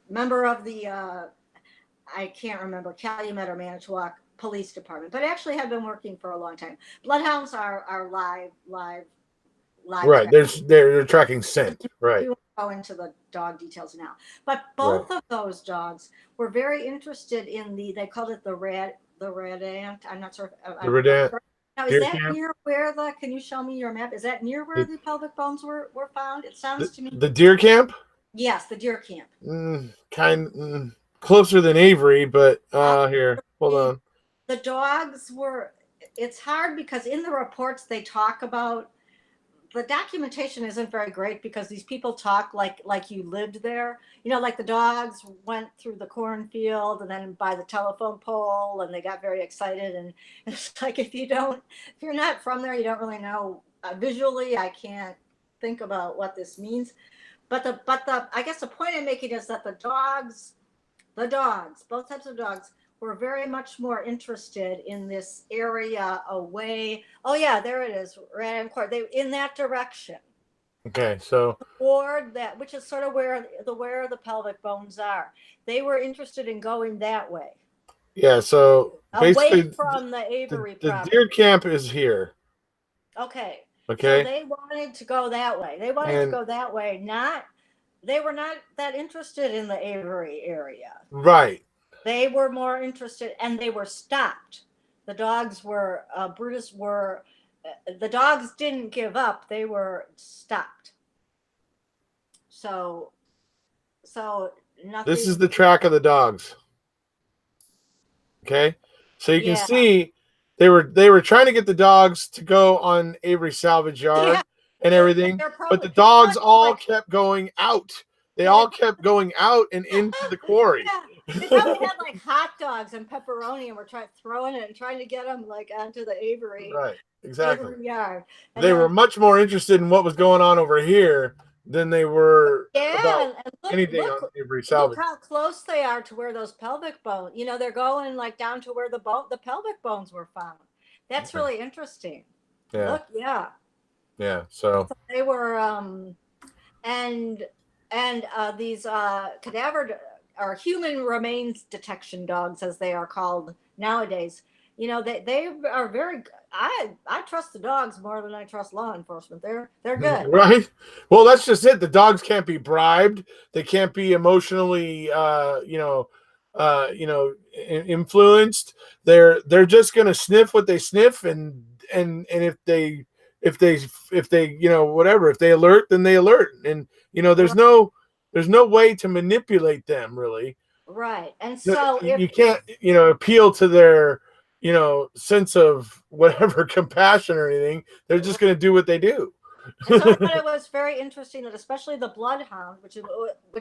member of the I can't remember, Calumet or Manitowoc Police Department, but actually had been working for a long time. Bloodhounds are live. Right, they're tracking scent. Right. We won't go into the dog details now, but both of those dogs were very interested in they called it the red ant. I'm not sure. The red ant. Now, is that near where can you show me your map? Is that near where the pelvic bones were found? It sounds to me. The deer camp? Yes, the deer camp. Closer than Avery, but here, hold on. The dogs were, it's hard because in the reports they talk about, the documentation isn't very great because these people talk like you lived there. Like the dogs went through the cornfield and then by the telephone pole, and they got very excited. And it's like, if you're not from there, you don't really know. Visually, I can't think about what this means. But I guess the point I'm making is that the dogs, both types of dogs, were very much more interested in this area away. Oh yeah, there it is, Random Court. They in that direction. Okay, so toward that, which is sort of where the pelvic bones are. They were interested in going that way. Yeah, so basically, away from the Avery the deer camp is here. Okay. Okay. So they wanted to go that way. They were not that interested in the Avery area. Right. They were more interested, and they were stopped. The dogs were Brutus were the dogs didn't give up. They were stopped. So so This is nothing. the track of the dogs. Okay, so you can Yeah. see they were trying to get the dogs to go on Avery Salvage Yard Yeah. and everything, They're but probably, the dogs it's all like, kept going out. They yeah, they all kept going out and into the quarry. yeah, they probably had like hot dogs and pepperoni, and were throwing it and trying to get them like onto the Right, exactly. Avery yard. And They were much more interested in what was going on over here than they were yeah, about and anything on Avery look Salvage. how close they are to where those pelvic bones. They're going like down to where the pelvic bones were found. That's Okay. really interesting. Yeah, Look, yeah, yeah. So they were and these cadaver or human remains detection dogs, as they are called nowadays. They are very. I trust the dogs more than I trust law enforcement. They're good. right. Well, that's just it. The dogs can't be bribed. They can't be emotionally, influenced. They're just gonna sniff what they sniff, and if they whatever, if they alert, then they alert, and there's no way to manipulate them really. Right. And so You can't appeal to their sense of whatever compassion or anything. They're just going to do what they do. and so I thought it was very interesting that especially the bloodhound, which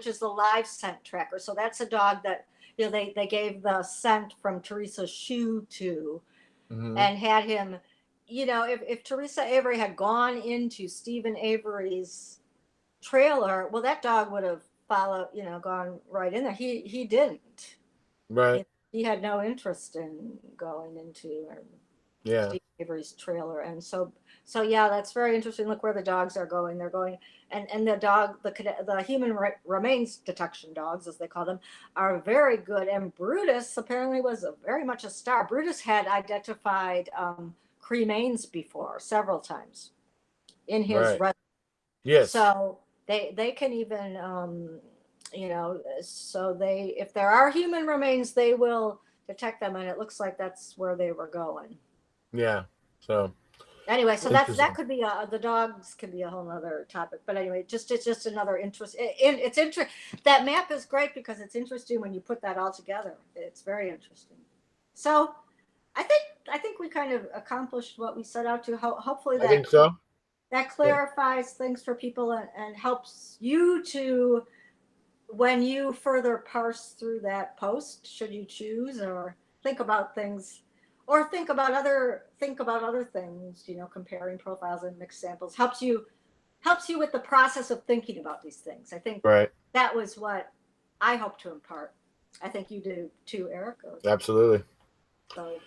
is the live scent tracker. So that's a dog that they gave the scent from Teresa's shoe to, and had him. If Teresa Avery had gone into Stephen Avery's trailer, well, that dog would have followed, gone right in there. He didn't. Right. He had no interest in going into Steve Avery's trailer, and so yeah, that's very interesting. Look where the dogs are going. They're going, and the human remains detection dogs, as they call them, are very good. And Brutus apparently was very much a star. Brutus had identified cremains before several times in his right. Yes. So they can even so if there are human remains, they will detect them, and it looks like that's where they were going. Yeah. So anyway, so that could be the dogs could be a whole other topic, but anyway, it's just another interest. It's interesting. That map is great because it's interesting when you put that all together. It's very interesting. So I think we kind of accomplished what we set out to. Hopefully I think so. That clarifies things for people and helps you to, when you further parse through that post, should you choose, or think about things, or think about other things, comparing profiles and mixed samples, helps you with the process of thinking about these things. I think that was what I hope to impart. I think you do too, Eric. Absolutely. So.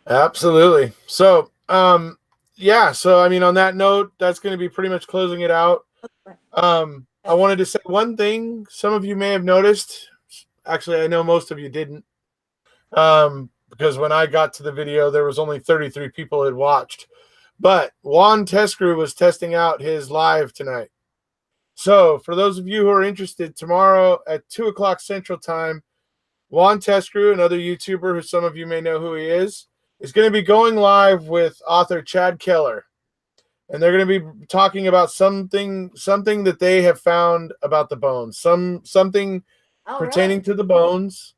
Absolutely. So, yeah. So, I mean, on that note, that's going to be pretty much closing it out. I wanted to say one thing. Some of you may have noticed. Actually, I know most of you didn't. Because when I got to the video, there was only 33 people had watched. But Juan Tescrew was testing out his live tonight. So, for those of you who are interested, tomorrow at 2 o'clock Central Time, Juan Tescrew, another YouTuber who some of you may know who he is going to be going live with author Chad Keller. And they're going to be talking about something that they have found about the bones, something pertaining to the bones.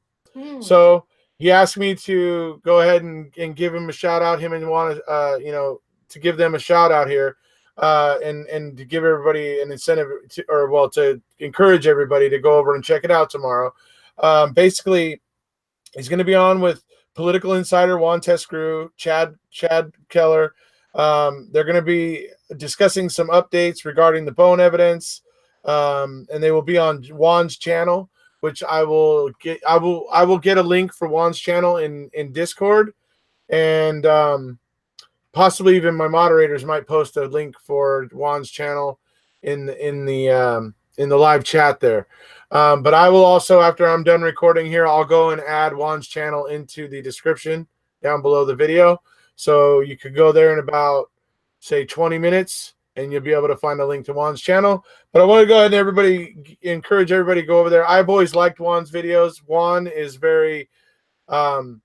So he asked me to go ahead and give him a shout out, him and want to, to give them a shout out here, and to give everybody an incentive to encourage everybody to go over and check it out tomorrow. Basically, he's going to be on with political insider Juan Tescrew, Chad Keller. They're going to be discussing some updates regarding the bone evidence, and they will be on Juan's channel, which I will get a link for Juan's channel in Discord, and possibly even my moderators might post a link for Juan's channel in the live chat there. But I will also, after I'm done recording here, I'll go and add Juan's channel into the description down below the video. So you could go there in about, say, 20 minutes and you'll be able to find a link to Juan's channel. But I want to go ahead and encourage everybody to go over there. I've always liked Juan's videos. Juan is very, he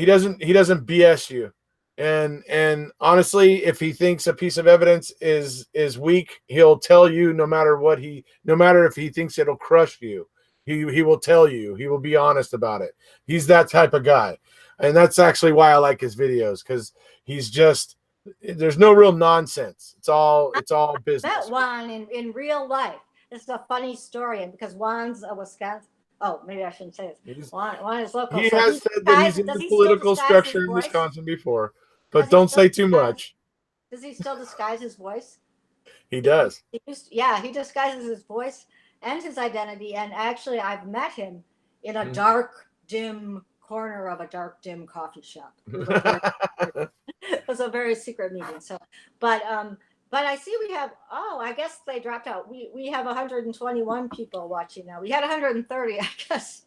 doesn't BS you. And honestly, if he thinks a piece of evidence is weak, he'll tell you no matter if he thinks it'll crush you. He will tell you. He will be honest about it. He's that type of guy. And that's actually why I like his videos, because there's no real nonsense. It's all business. I met Juan in real life. It's a funny story, and because Juan's a Wisconsin. Oh, maybe I shouldn't say this. Juan is local. He has said that he's in the political structure in Wisconsin before, but don't say too much. Does he still disguise his voice? He does. He disguises his voice and his identity. And actually, I've met him in a dark, dim corner of a dark, dim coffee shop. It was a very secret meeting. So, but I see we have. Oh, I guess they dropped out. We have 121 people watching now. We had 130, I guess.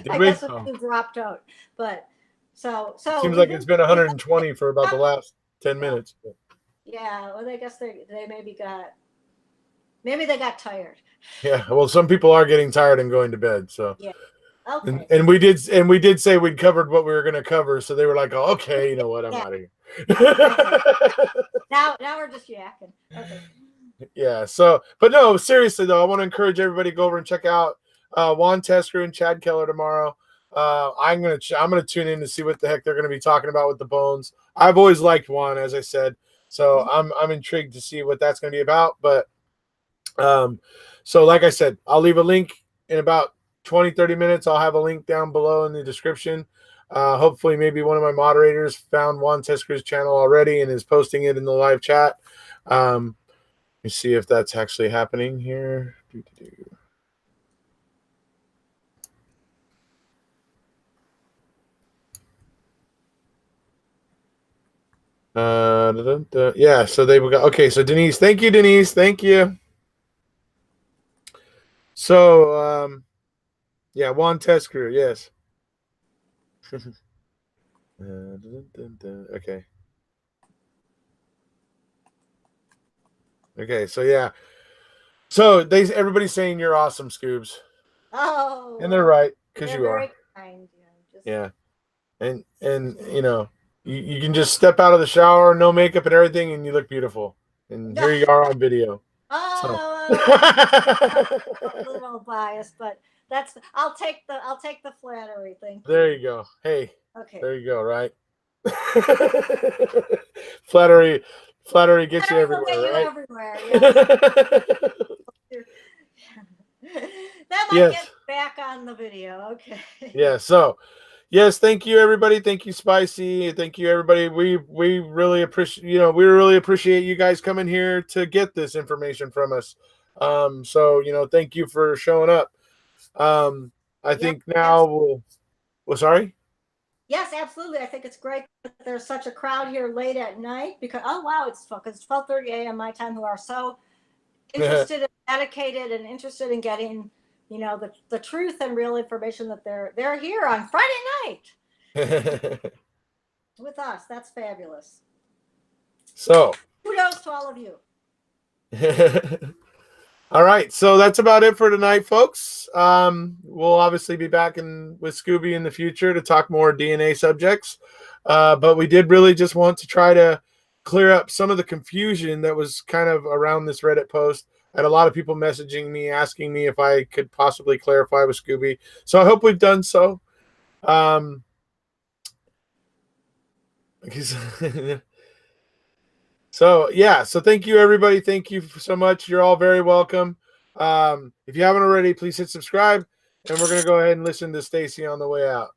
I guess it dropped out. But so seems like it's been 120 for about the last 10 minutes. Yeah, well, I guess they maybe they got tired. Yeah, well, some people are getting tired and going to bed. So yeah, okay. And we did say we'd covered what we were going to cover, so they were like, oh, okay, you know what, I'm out of here. now we're just yakking. Okay. Yeah. So, but no, seriously though, I want to encourage everybody to go over and check out Juan Tescrew and Chad Keller tomorrow. I'm gonna tune in to see what the heck they're gonna be talking about with the bones. I've always liked Juan, as I said, so I'm intrigued to see what that's gonna be about. But so like I said, I'll leave a link in about 20-30 minutes. I'll have a link down below in the description. Hopefully maybe one of my moderators found Juan Tescrew's channel already and is posting it in the live chat. Let me see if that's actually happening here. Yeah, so they got okay. So Denise, thank you, Denise, thank you. So yeah, Juan Tescrew, yes. Okay. Okay, so yeah. So everybody's saying you're awesome, Scoobs. Oh. And they're right, because you are. Kind, yeah. And you know, you can just step out of the shower, no makeup and everything, and you look beautiful. And here you are on video. Oh, a little biased, but I'll take the flattery thing. There you go. Hey. Okay. There you go, right? Flattery gets you everywhere, right? Everywhere, yeah. That might get back on the video. Okay. Yeah, so yes, thank you everybody. Thank you, Spicy. Thank you everybody. We really appreciate you guys coming here to get this information from us. So thank you for showing up. I think now sorry? Yes, absolutely. I think it's great that there's such a crowd here late at night because it's 12:30 a.m. my time, who are so interested and dedicated and interested in getting the truth and real information, that they're here on Friday night with us. That's fabulous. So kudos to all of you. All right, so that's about it for tonight, folks. We'll obviously be back with Scooby in the future to talk more DNA subjects, but we did really just want to try to clear up some of the confusion that was kind of around this Reddit post. I had a lot of people messaging me, asking me if I could possibly clarify with Scooby. So I hope we've done so. So yeah, so thank you everybody. Thank you so much. You're all very welcome. If you haven't already, please hit subscribe, and we're gonna go ahead and listen to Stacy on the way out.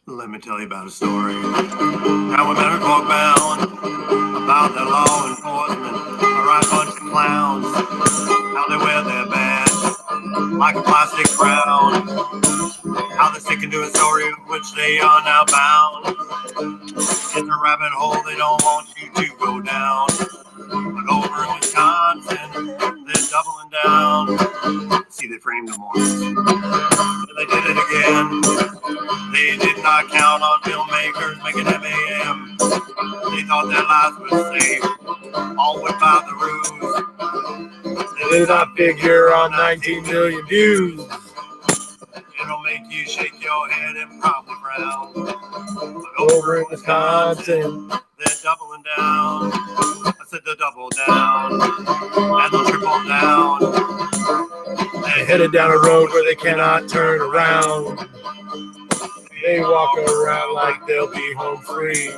Let me tell you about a story. How we met a clock bound about the law enforcement, a right bunch of clowns. How they wear their badge like a plastic crown. How they stick into a story of which they are now bound. It's a rabbit hole they don't want you to go down. But over in Wisconsin, they're doubling down. See, they framed them once. They did it again. They did all went by the ruse. Did I figure on 19 million views? It'll make you shake your head and probably frown. But Over in Wisconsin. they're doubling down. I said they'll double down and they'll triple down. They headed down a road where they cannot turn around. They walk around like they'll be home free.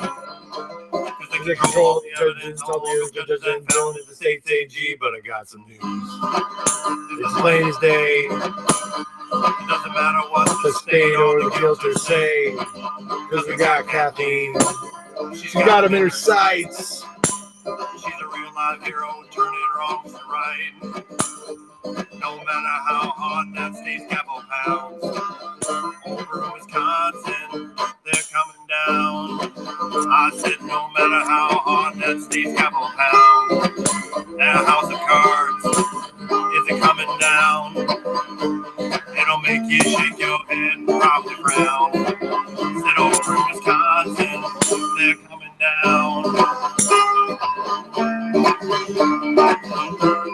They control the judges, all the judges, and known as the state's AG. But I got some news. It's plain as day. It doesn't matter what The state or the guilters say. Because we got Kathleen. She's got him in her sights. She's a real life hero, turning wrongs to right. No matter how hard that state's capital pounds. Over in Wisconsin, they're coming down. I said no matter how hard that state's capital pounds. That house of cards isn't coming down. It'll make you shake your head and probably frown. Said over in Wisconsin, they're coming down.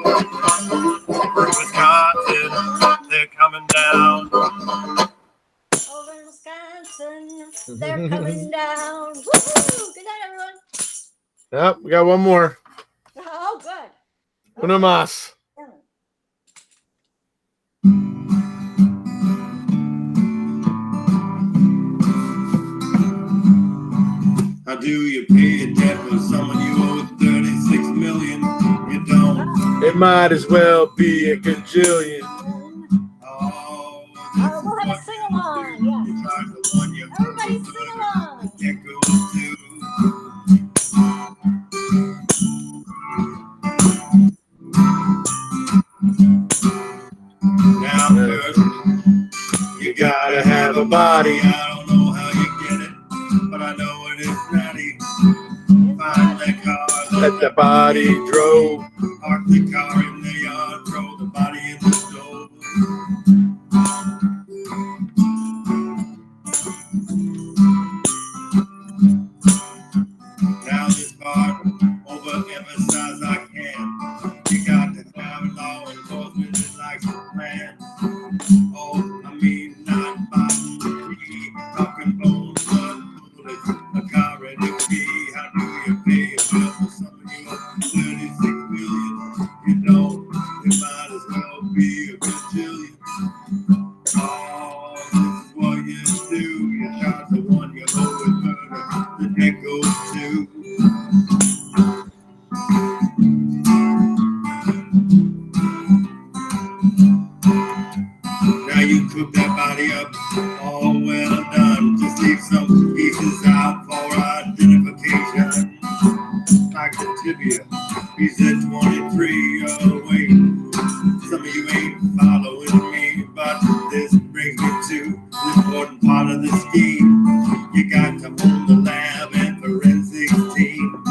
Over in Wisconsin, they're coming down. Over in Wisconsin, they're coming down. Woo-hoo! Good night, everyone. Yep, we got one more. Oh, good. Uno más. Yeah. How do you pay a debt when someone you owe 36 million? You don't. It might as well be a gajillion. Oh, We'll have a sing-along. Yeah. you charge the one you Everybody sing along. that goes to. Now first, you gotta have a body. I don't know how you get it, but I know it is natty. Find that car, Let the body drove. park the car in the yard, throw the body in the stove. Now this part, overemphasize I can. You got to have law enforcement that likes to plan. Oh, I mean not bottom key, talking bones, blood, bullets, a car and a key. How do you pay a bill for something you owe 36 million? You know, it might as well be a bajillion. Oh, this is what you do. You charge the one you owe with murder. The debt goes to. Now you cook that body up, all well done. Just leave some pieces out for identification. Like the tibia, he's at 23. Oh, wait, some of you ain't following me, but this brings me to the important part of the scheme. You got to own the lab and forensics team.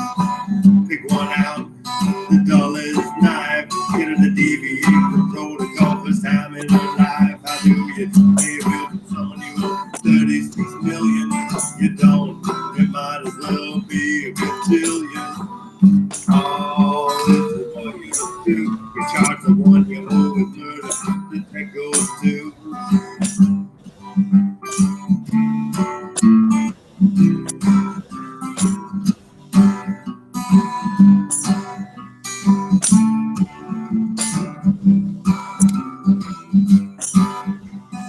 Pick one out, the dullest knife. Get her the DVE from protocol for time in her life. How do you pay a bill for someone you owe 36 million? You don't, it might as well be a bajillion. Oh, this is what you do. You charge the one you owe with murder. The check goes to.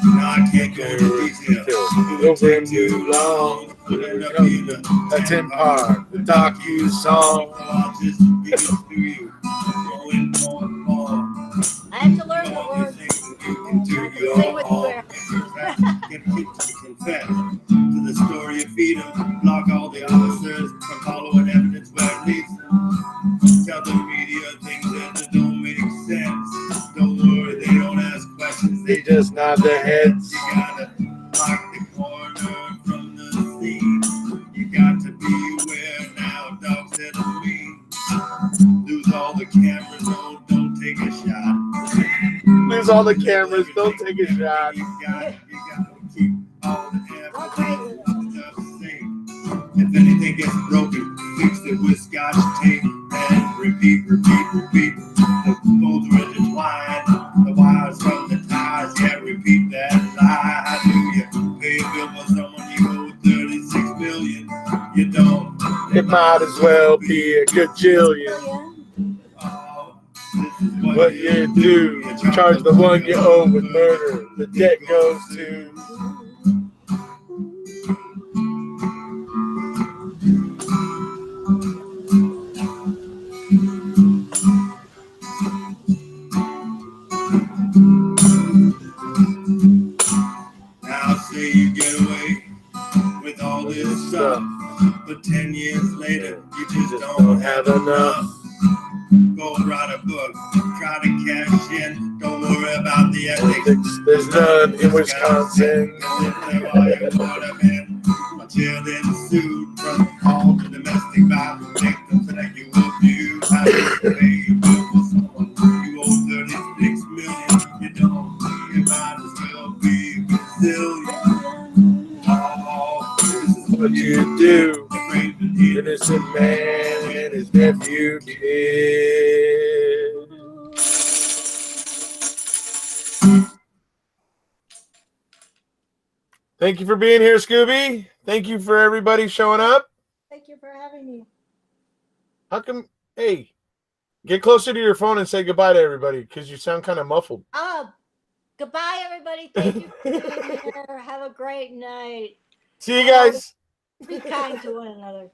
Now I can't go into detail. Over him too long. Put it up in A 10-part, the docu-song. I'll just give it to you. Going more and more. I have to learn the words. Sing with swear. Get kids to confess to the story of freedom. Block all the officers from following evidence where it leads them. Tell the media things that don't make sense. Don't worry, they don't ask questions. They just nod their heads. You gotta lock the corner from the scene. You got to beware now, dogs that are mean. Lose all the cameras, no, don't take a shot. Lose all the cameras, don't take a shot. You gotta keep all the evidence safe. If anything gets broken, fix it with Scotch tape and repeat as well be a gajillion. Oh, this is What you do, you charge the one you owe with murder. The debt goes to. Now say you get away with all this stuff, but 10 years later you just don't have enough. Go write a book, try to cash in. Don't worry about the ethics. There's none in Wisconsin. Until then, sued from all the domestic violence victims that you abuse. How do you pay for someone you owe 36 million? You don't, you might as well be resilient. Oh, this is What you do, afraid to hear. innocent man and his nephew kid. Thank you for being here, Scooby. Thank you for everybody showing up. Thank you for having me. How come? Hey, get closer to your phone and say goodbye to everybody because you sound kind of muffled. Goodbye, everybody. Thank you for being here. Have a great night. See you guys. Be kind to one another.